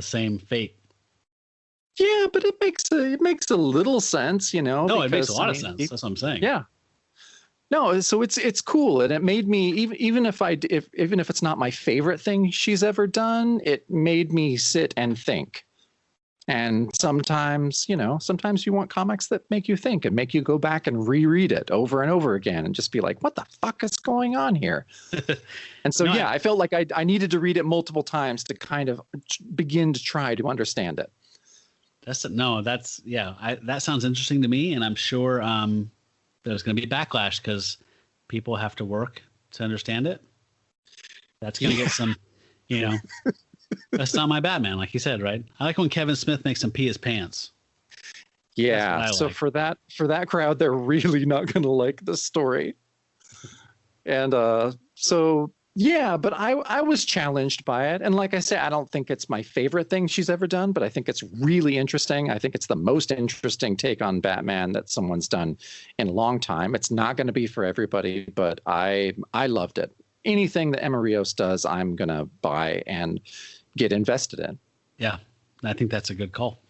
Speaker 2: same fate.
Speaker 3: Yeah, but it makes a little sense,
Speaker 2: No, it makes a lot of sense. That's what I'm saying.
Speaker 3: Yeah. No, so it's cool, and it made me, even if it's not my favorite thing she's ever done, it made me sit and think. And sometimes you want comics that make you think and make you go back and reread it over and over again and just be like, what the fuck is going on here? And so, I felt like I needed to read it multiple times to kind of begin to try to understand it.
Speaker 2: That sounds interesting to me. And I'm sure there's going to be backlash because people have to work to understand it. That's going to get some, that's not my Batman, like you said, right? I like when Kevin Smith makes him pee his pants.
Speaker 3: Yeah. So for that crowd, they're really not going to like the story. And but I was challenged by it. And like I said, I don't think it's my favorite thing she's ever done, but I think it's really interesting. I think it's the most interesting take on Batman that someone's done in a long time. It's not going to be for everybody, but I loved it. Anything that Emma Rios does, I'm going to buy and get invested in.
Speaker 2: Yeah, I think that's a good call.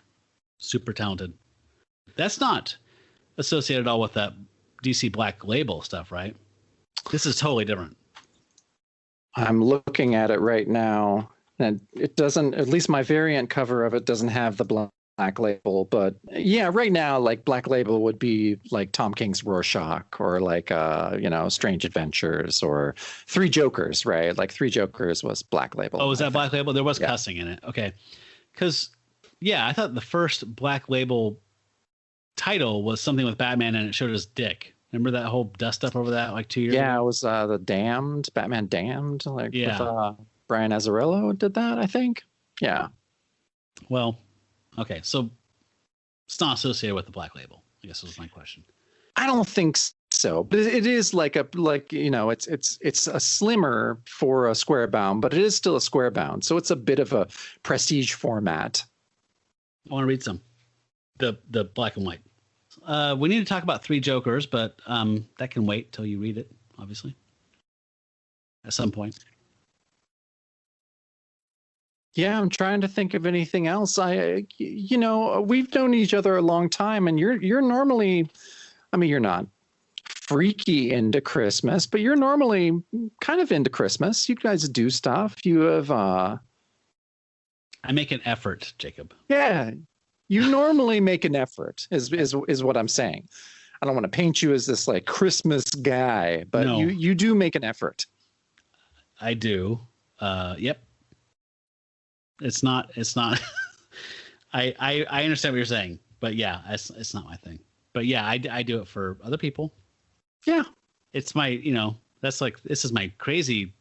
Speaker 2: Super talented. That's not associated at all with that DC Black Label stuff, right? This is totally different.
Speaker 3: I'm looking at it right now, and it doesn't, at least my variant cover of it doesn't have the Black Label, but yeah, right now, like, Black Label would be like Tom King's Rorschach, or like, Strange Adventures, or Three Jokers, right? Like, Three Jokers was Black Label.
Speaker 2: Oh, was that Black Label? There was cussing in it. Okay. Because, I thought the first Black Label title was something with Batman and it showed his dick. Remember that whole dust up over that like 2 years ago?
Speaker 3: Yeah, it was the Damned, Batman Damned, like
Speaker 2: Yeah.
Speaker 3: with Brian Azzarello did that, I think. Yeah.
Speaker 2: Well, okay, so it's not associated with the Black Label, I guess was my question.
Speaker 3: I don't think so, but it is like it's a slimmer for a square bound, but it is still a square bound, so it's a bit of a prestige format.
Speaker 2: I want to read some the black and white. We need to talk about Three Jokers, but that can wait till you read it, obviously, at some point.
Speaker 3: Yeah, I'm trying to think of anything else. We've known each other a long time, and you're normally, I mean, you're not freaky into Christmas, but you're normally kind of into Christmas. You guys do stuff. You have
Speaker 2: I make an effort, Jacob.
Speaker 3: Yeah, you normally make an effort is what I'm saying. I don't want to paint you as this like Christmas guy, but
Speaker 2: No.
Speaker 3: you do make an effort.
Speaker 2: I do. Yep. It's not I understand what you're saying, but yeah, it's not my thing. But yeah, I do it for other people.
Speaker 3: Yeah.
Speaker 2: It's my, this is my crazy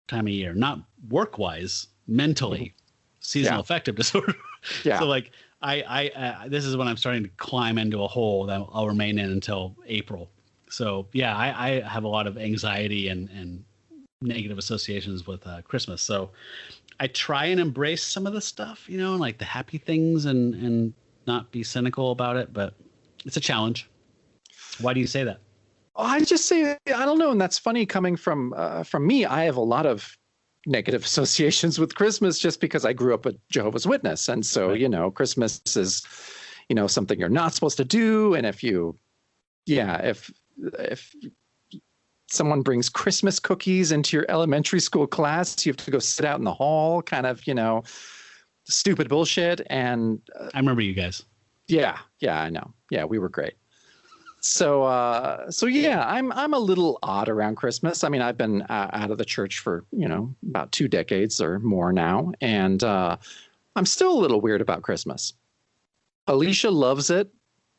Speaker 2: time of year, not work wise, mentally, seasonal affective disorder.
Speaker 3: Yeah.
Speaker 2: So like I this is when I'm starting to climb into a hole that I'll remain in until April. So yeah, I have a lot of anxiety and negative associations with Christmas. So I try and embrace some of the stuff, like the happy things and not be cynical about it, but it's a challenge. Why do you say that?
Speaker 3: I just say, I don't know. And that's funny coming from me. I have a lot of negative associations with Christmas just because I grew up a Jehovah's Witness. And so,
Speaker 2: Right.
Speaker 3: Christmas is, something you're not supposed to do. And if someone brings Christmas cookies into your elementary school class, you have to go sit out in the hall, kind of, stupid bullshit. And
Speaker 2: I remember you guys.
Speaker 3: yeah, I know. Yeah, we were great. So yeah, I'm a little odd around Christmas. I mean, I've been out of the church for, about 2 decades or more now. And I'm still a little weird about Christmas. Alicia loves it.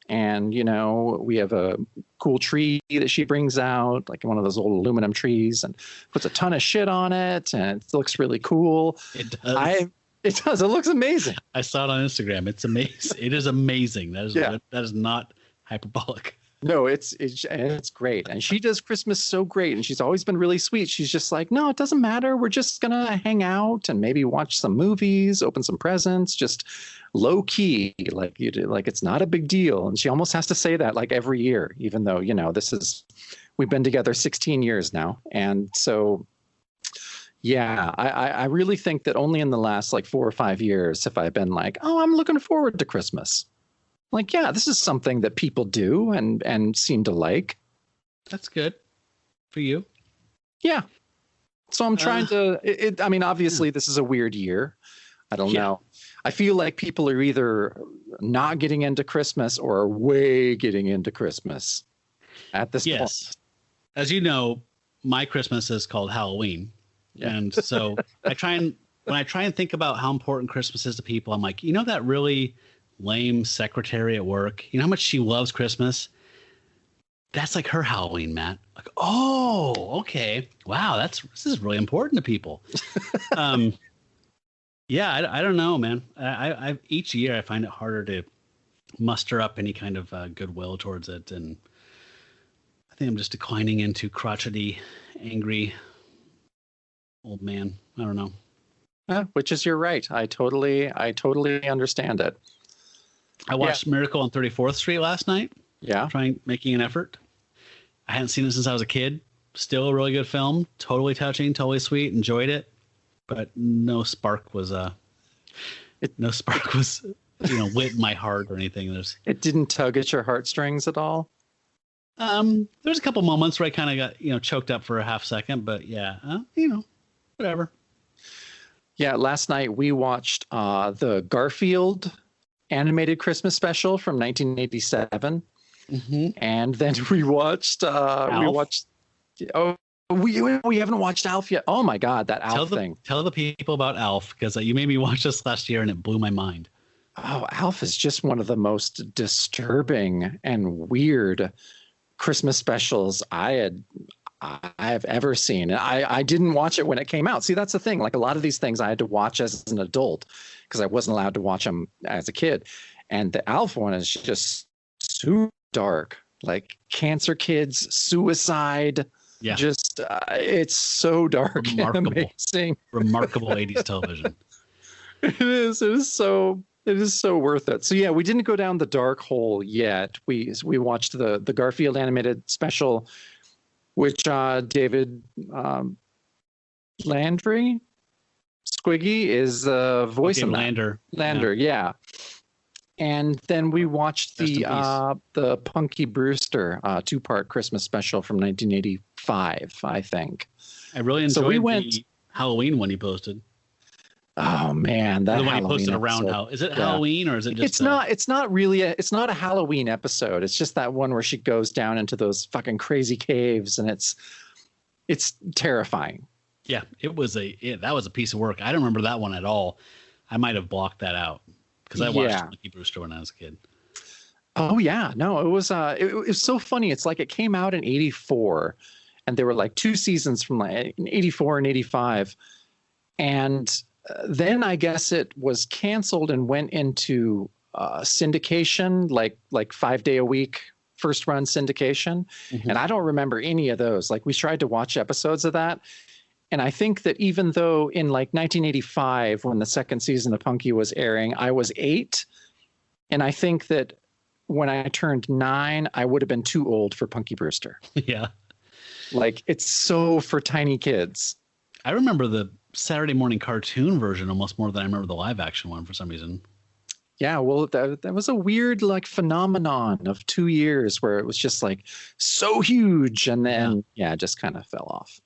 Speaker 3: And, we have a cool tree that she brings out, like one of those old aluminum trees, and puts a ton of shit on it. And it looks really cool.
Speaker 2: It does.
Speaker 3: It does. It looks amazing.
Speaker 2: I saw it on Instagram. It's amazing. It is amazing. That is not hyperbolic.
Speaker 3: No, it's great. And she does Christmas so great. And she's always been really sweet. She's just like, no, it doesn't matter. We're just going to hang out and maybe watch some movies, open some presents, just low key, like you do. Like, it's not a big deal. And she almost has to say that like every year, even though, we've been together 16 years now. And so, yeah, I really think that only in the last like 4 or 5 years have I been like, oh, I'm looking forward to Christmas. Like, yeah, this is something that people do and seem to like.
Speaker 2: That's good for you.
Speaker 3: Yeah. So I'm trying to, obviously this is a weird year. I don't know. I feel like people are either not getting into Christmas or way getting into Christmas at this point.
Speaker 2: Yes. As you know, my Christmas is called Halloween. Yeah. And so when I try and think about how important Christmas is to people, I'm like, that really lame secretary at work, how much she loves Christmas? That's like her Halloween, Matt. Like, oh, okay. Wow, this is really important to people. Yeah, I don't know, man. I each year I find it harder to muster up any kind of goodwill towards it, and I think I'm just declining into crotchety, angry old man. I don't know.
Speaker 3: Which is your right. I totally understand it.
Speaker 2: I watched Miracle on 34th Street last night.
Speaker 3: Yeah.
Speaker 2: Making an effort. I hadn't seen it since I was a kid. Still a really good film. Totally touching, totally sweet. Enjoyed it. But no spark was lit in my heart or anything.
Speaker 3: It didn't tug at your heartstrings at all?
Speaker 2: There's a couple moments where I kind of got, choked up for a half second, but yeah, whatever.
Speaker 3: Yeah, last night we watched the Garfield animated Christmas special from 1987.
Speaker 2: Mm-hmm.
Speaker 3: And then we watched we haven't watched Alf yet. Oh my God, that Alf thing.
Speaker 2: Tell the people about Alf, because you made me watch this last year and it blew my mind.
Speaker 3: Oh, Alf is just one of the most disturbing and weird Christmas specials I've ever seen. And I didn't watch it when it came out. See, that's the thing. Like a lot of these things I had to watch as an adult because I wasn't allowed to watch them as a kid. And the Alf one is just super dark, like cancer kids, suicide.
Speaker 2: Yeah.
Speaker 3: Just it's so dark and amazing.
Speaker 2: Remarkable 80s television.
Speaker 3: It is. It is so worth it. So yeah, we didn't go down the dark hole yet. We watched the Garfield animated special, which David Landry Squiggy is voice of
Speaker 2: Lander.
Speaker 3: Yeah. And then we watched the Punky Brewster 2-part Christmas special from 1985, I think.
Speaker 2: I really enjoyed the Halloween one he posted.
Speaker 3: Oh man, that
Speaker 2: the one
Speaker 3: Halloween
Speaker 2: he posted
Speaker 3: episode.
Speaker 2: around is it Halloween or is it just
Speaker 3: it's not really it's not a Halloween episode. It's just that one where she goes down into those fucking crazy caves and it's terrifying.
Speaker 2: Yeah, that was a piece of work. I don't remember that one at all. I might have blocked that out because I watched Punky Brewster when I was a kid.
Speaker 3: Oh yeah, no, it was so funny. It's like it came out in 84 and there were like 2 seasons from like 84 and 85. And then I guess it was canceled and went into syndication, like 5-day a week first run syndication. Mm-hmm. And I don't remember any of those. Like we tried to watch episodes of that. And I think that even though in like 1985, when the second season of Punky was airing, I was 8. And I think that when I turned 9, I would have been too old for Punky Brewster.
Speaker 2: Yeah.
Speaker 3: Like it's so for tiny kids.
Speaker 2: I remember the Saturday morning cartoon version almost more than I remember the live action one for some reason.
Speaker 3: Yeah, well, that was a weird like phenomenon of 2 years where it was just like so huge and then it just kind of fell off.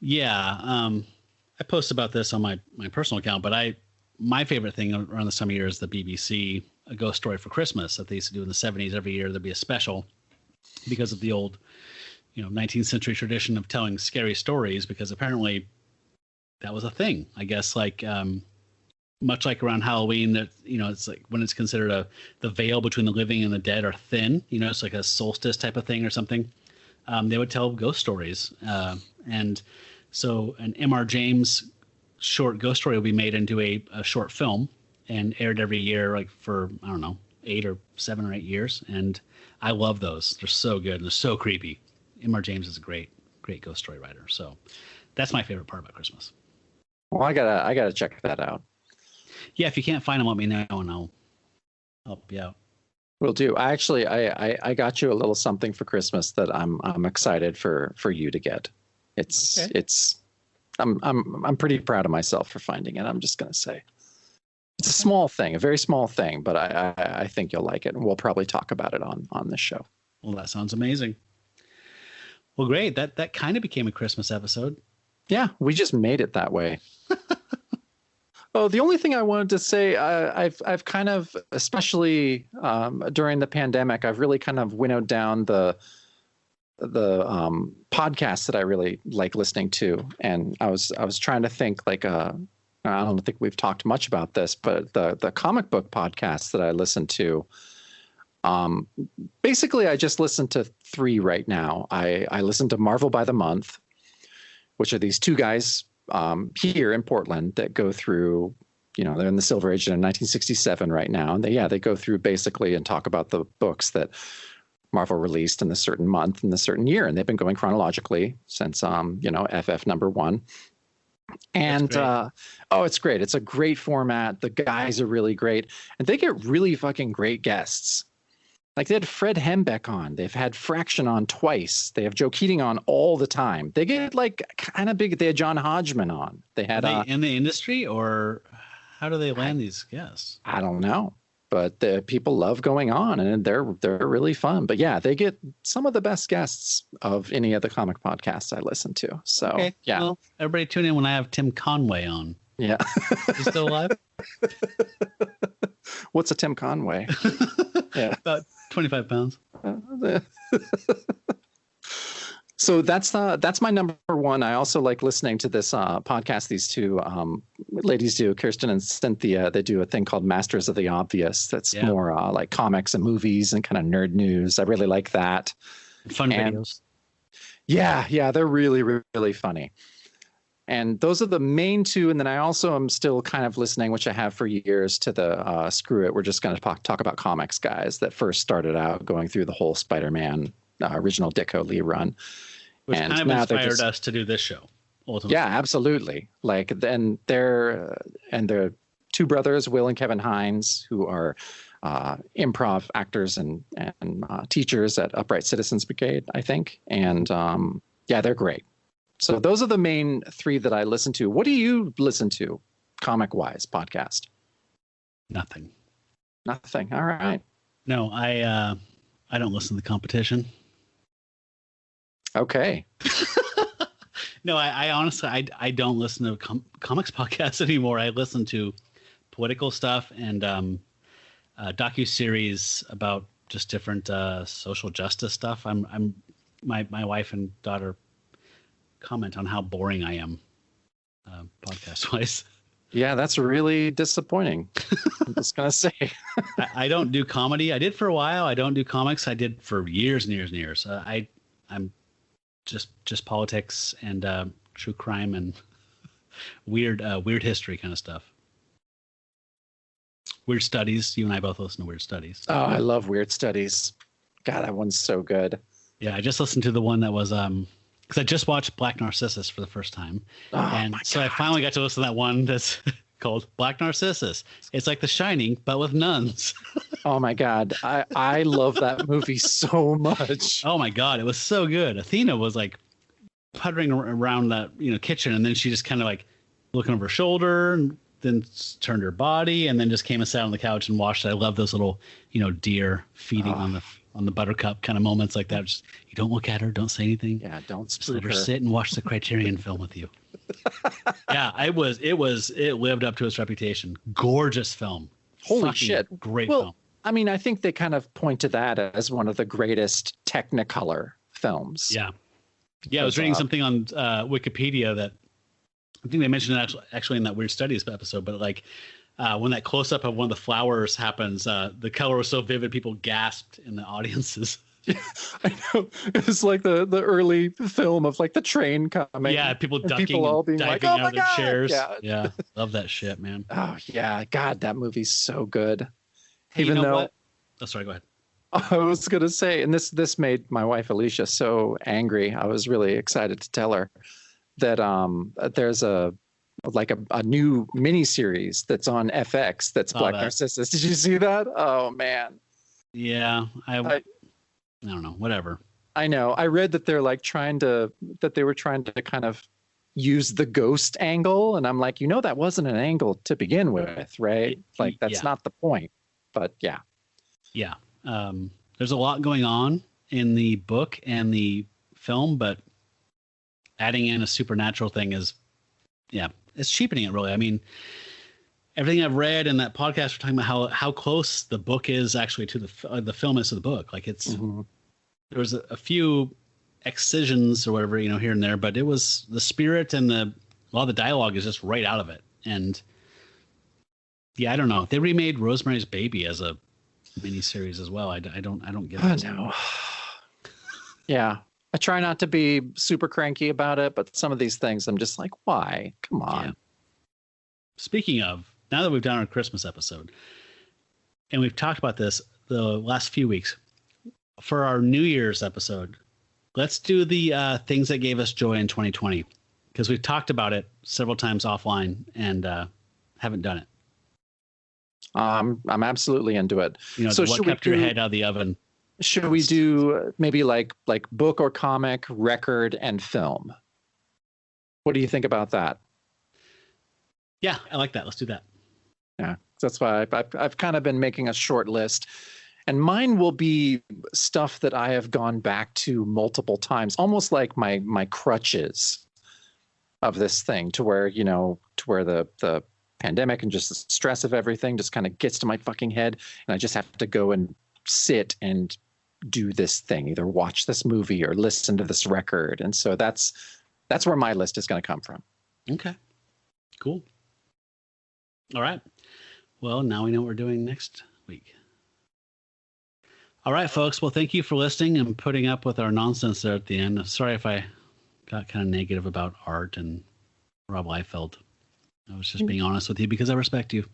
Speaker 2: Yeah, I post about this on my personal account, but my favorite thing around this time of year is the BBC A Ghost Story for Christmas that they used to do in the 70s. Every year there'd be a special because of the old 19th century tradition of telling scary stories, because apparently that was a thing, I guess, like much like around Halloween that, it's like when it's considered the veil between the living and the dead are thin, it's like a solstice type of thing or something. They would tell ghost stories. And so an M.R. James short ghost story will be made into a short film and aired every year, like for, I don't know, 7 or 8 years. And I love those. They're so good and they're so creepy. M.R. James is a great ghost story writer. So that's my favorite part about Christmas.
Speaker 3: Well, I gotta check that out.
Speaker 2: Yeah, if you can't find them, let me know and I'll help you out.
Speaker 3: Will do. I got you a little something for Christmas that I'm excited for you to get. I'm pretty proud of myself for finding it. I'm just gonna say it's a small thing, a very small thing, but I think you'll like it, and we'll probably talk about it on this show.
Speaker 2: Well, that sounds amazing. Well, great. That kind of became a Christmas episode.
Speaker 3: Yeah, we just made it that way. Oh, the only thing I wanted to say, I've kind of, especially during the pandemic, I've really kind of winnowed down the podcasts that I really like listening to, and I was trying to think like I don't think we've talked much about this, but the comic book podcasts that I listen to. Basically, I just listen to 3 right now. I listen to Marvel by the Month, which are these 2 guys here in Portland that go through, they're in the Silver Age in 1967 right now. And they go through basically and talk about the books that Marvel released in a certain month in a certain year. And they've been going chronologically since, FF number 1. And it's great. It's a great format. The guys are really great. And they get really fucking great guests. Like they had Fred Hembeck on. They've had Fraction on twice. They have Joe Keating on all the time. They get like kind of big. They had John Hodgman on. They had
Speaker 2: are they in the industry, or how do they land these guests?
Speaker 3: I don't know, but the people love going on, and they're really fun. But yeah, they get some of the best guests of any of the comic podcasts I listen to. So
Speaker 2: okay.
Speaker 3: Yeah,
Speaker 2: well, everybody tune in when I have Tim Conway on.
Speaker 3: Yeah,
Speaker 2: he's still alive.
Speaker 3: What's a Tim Conway? Yeah,
Speaker 2: about 25 pounds.
Speaker 3: So that's my number one. I also like listening to this podcast. These two ladies do, Kirsten and Cynthia. They do a thing called Masters of the Obvious. That's more like comics and movies and kind of nerd news. I really like that.
Speaker 2: Fun videos.
Speaker 3: Yeah, they're really, really funny. And those are the main two. And then I also am still kind of listening, which I have for years, to the Screw It, we're just going to talk about comics guys that first started out going through the whole Spider-Man original Ditko Lee run.
Speaker 2: Which kind of inspired us to do this show, ultimately.
Speaker 3: Yeah, absolutely. Like, then they're two brothers, Will and Kevin Hines, who are improv actors and teachers at Upright Citizens Brigade, I think. And they're great. So those are the main three that I listen to. What do you listen to, comic-wise, podcast?
Speaker 2: Nothing.
Speaker 3: All right.
Speaker 2: No, I don't listen to the competition.
Speaker 3: Okay.
Speaker 2: No, I honestly, I don't listen to comics podcasts anymore. I listen to political stuff and docuseries about just different social justice stuff. My wife and daughter comment on how boring I am podcast wise.
Speaker 3: Yeah, that's really disappointing. I'm just gonna say.
Speaker 2: I don't do comedy. I did for a while. I don't do comics. I did for years and years and years. I'm just politics and true crime and weird history kind of stuff. Weird Studies. You and I both listen to Weird Studies.
Speaker 3: Oh, I love Weird Studies. God, that one's so good.
Speaker 2: Yeah, I just listened to the one that was because I just watched Black Narcissus for the first time.
Speaker 3: Oh,
Speaker 2: and so I finally got to listen to that one that's called Black Narcissus. It's like The Shining, but with nuns.
Speaker 3: Oh my God. I love that movie so much.
Speaker 2: Oh my God. It was so good. Athena was like puttering around that, kitchen. And then she just kind of like looking over her shoulder and then turned her body and then just came and sat on the couch and watched it. I love those little, deer feeding on the buttercup kind of moments like that. Just, you don't look at her, don't say anything.
Speaker 3: Yeah, don't
Speaker 2: just let her sit and watch the Criterion film with you. Yeah, it lived up to its reputation. Gorgeous film.
Speaker 3: Holy
Speaker 2: Fucking
Speaker 3: shit.
Speaker 2: Great film.
Speaker 3: I mean, I think they kind of point to that as one of the greatest Technicolor films.
Speaker 2: Yeah. Yeah, I was reading something on Wikipedia that I think they mentioned it actually in that Weird Studies episode, but like when that close up of one of the flowers happens, the color was so vivid, people gasped in the audiences.
Speaker 3: Yeah, I know. It's like the early film of like the train coming.
Speaker 2: Yeah, people ducking
Speaker 3: people all being
Speaker 2: diving
Speaker 3: like, "Oh
Speaker 2: out of their
Speaker 3: God!"
Speaker 2: chairs.
Speaker 3: Yeah.
Speaker 2: Love that shit, man.
Speaker 3: Oh yeah, God, that movie's so good.
Speaker 2: Hey,
Speaker 3: Even though,
Speaker 2: what? Oh, sorry, go ahead.
Speaker 3: I was gonna say, and this made my wife Alicia so angry. I was really excited to tell her that there's a new miniseries that's on FX that's Black Narcissus. Did you see that? Oh man.
Speaker 2: Yeah, I don't know. Whatever.
Speaker 3: I know. I read that they're like that they were trying to kind of use the ghost angle, and I'm like, that wasn't an angle to begin with, right? Like that's not the point. But yeah. Yeah.
Speaker 2: There's a lot going on in the book and the film, but adding in a supernatural thing is, it's cheapening it really. I mean, everything I've read in that podcast, we're talking about how close the book is actually to the film is to the book. Like it's, there was a few excisions or whatever, here and there, but it was the spirit and a lot of the dialogue is just right out of it. And yeah, I don't know. They remade Rosemary's Baby as a miniseries as well. I don't get it.
Speaker 3: No. Yeah. I try not to be super cranky about it, but some of these things I'm just like, why? Come on. Yeah.
Speaker 2: Speaking of, now that we've done our Christmas episode, and we've talked about this the last few weeks, for our New Year's episode, let's do the things that gave us joy in 2020, because we've talked about it several times offline and haven't done it.
Speaker 3: I'm absolutely into it.
Speaker 2: So what kept your head out of the oven?
Speaker 3: Should we do maybe like book or comic, record, and film? What do you think about that?
Speaker 2: Yeah, I like that. Let's do that.
Speaker 3: Yeah, that's why I've kind of been making a short list. And mine will be stuff that I have gone back to multiple times, almost like my crutches of this thing, to where, the pandemic and just the stress of everything just kind of gets to my fucking head. And I just have to go and sit and do this thing, either watch this movie or listen to this record. And so that's where my list is going to come from.
Speaker 2: Okay, cool. All right. Well, now we know what we're doing next week. All right, folks. Well, thank you for listening and putting up with our nonsense there at the end. Sorry if I got kind of negative about art and Rob Liefeld. I was just being honest with you because I respect you.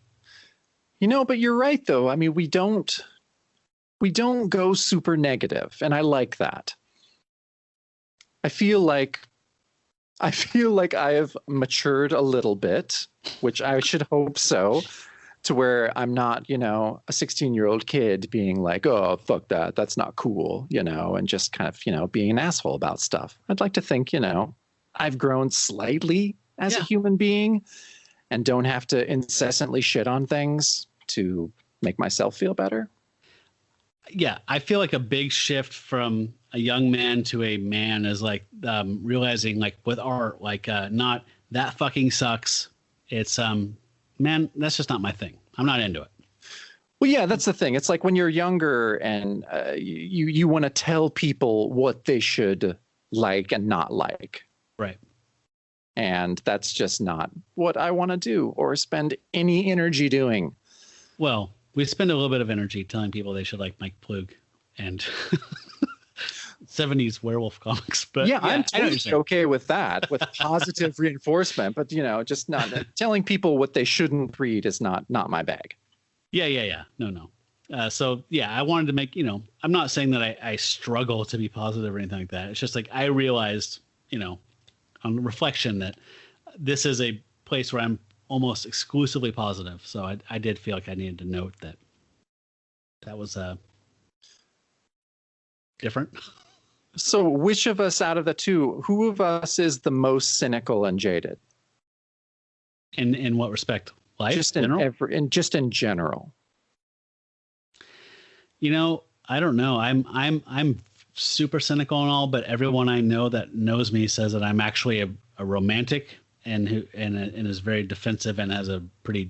Speaker 3: But you're right, though. I mean, we don't go super negative, and I like that. I feel like I have matured a little bit, which I should hope so, to where I'm not, a 16-year-old kid being like, oh, fuck that. That's not cool, and just kind of, being an asshole about stuff. I'd like to think, I've grown slightly as a human being and don't have to incessantly shit on things to make myself feel better.
Speaker 2: Yeah, I feel like a big shift from a young man to a man is like realizing, like with art, like not that fucking sucks. It's man, that's just not my thing. I'm not into it.
Speaker 3: Well, yeah, that's the thing. It's like when you're younger and you want to tell people what they should like and not like.
Speaker 2: Right.
Speaker 3: And that's just not what I want to do or spend any energy doing.
Speaker 2: Well, we spend a little bit of energy telling people they should like Mike Plug and 70s werewolf comics. But
Speaker 3: yeah, I'm totally okay with that, with positive reinforcement. But, just not telling people what they shouldn't read is not my bag. Yeah.
Speaker 2: No. So, yeah, I wanted to make, I'm not saying that I struggle to be positive or anything like that. It's just like I realized, on reflection that this is a place where I'm almost exclusively positive. So I did feel like I needed to note that was different.
Speaker 3: So which of us out of the two, who of us is the most cynical and jaded?
Speaker 2: In what respect? Life?
Speaker 3: Just in general.
Speaker 2: I don't know. I'm super cynical and all, but everyone I know that knows me says that I'm actually a romantic and is very defensive and has a pretty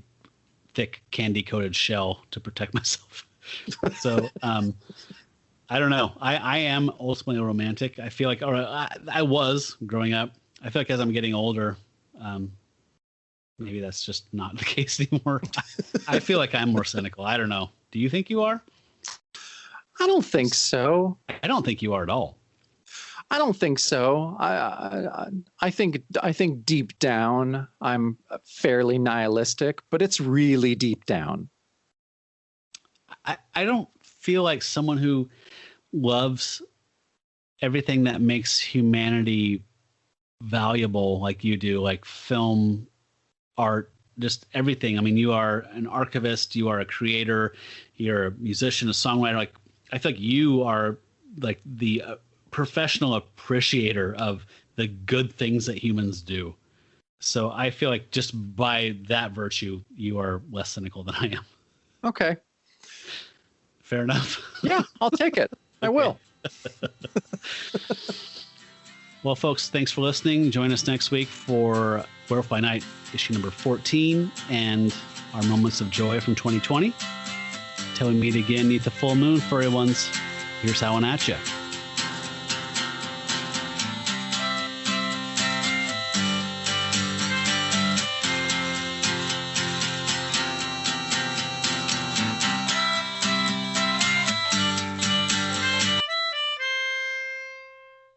Speaker 2: thick candy coated shell to protect myself. So I don't know. I am ultimately a romantic. I feel like, or I was growing up. I feel like as I'm getting older, maybe that's just not the case anymore. I feel like I'm more cynical. I don't know. Do you think you are?
Speaker 3: I don't think so.
Speaker 2: I don't think you are at all.
Speaker 3: I don't think so. I think deep down I'm fairly nihilistic, but it's really deep down.
Speaker 2: I don't feel like someone who loves everything that makes humanity valuable like you do, like film, art, just everything. I mean, you are an archivist, you are a creator, you're a musician, a songwriter. Like, I feel like you are like the professional appreciator of the good things that humans do. So I feel like just by that virtue, you are less cynical than I am.
Speaker 3: Okay.
Speaker 2: Fair enough.
Speaker 3: Yeah, I'll take it. I will.
Speaker 2: Well, folks, thanks for listening. Join us next week for Werewolf by Night, issue number 14, and our moments of joy from 2020. Till we meet again, neath the full moon, furry ones. Here's howling at ya.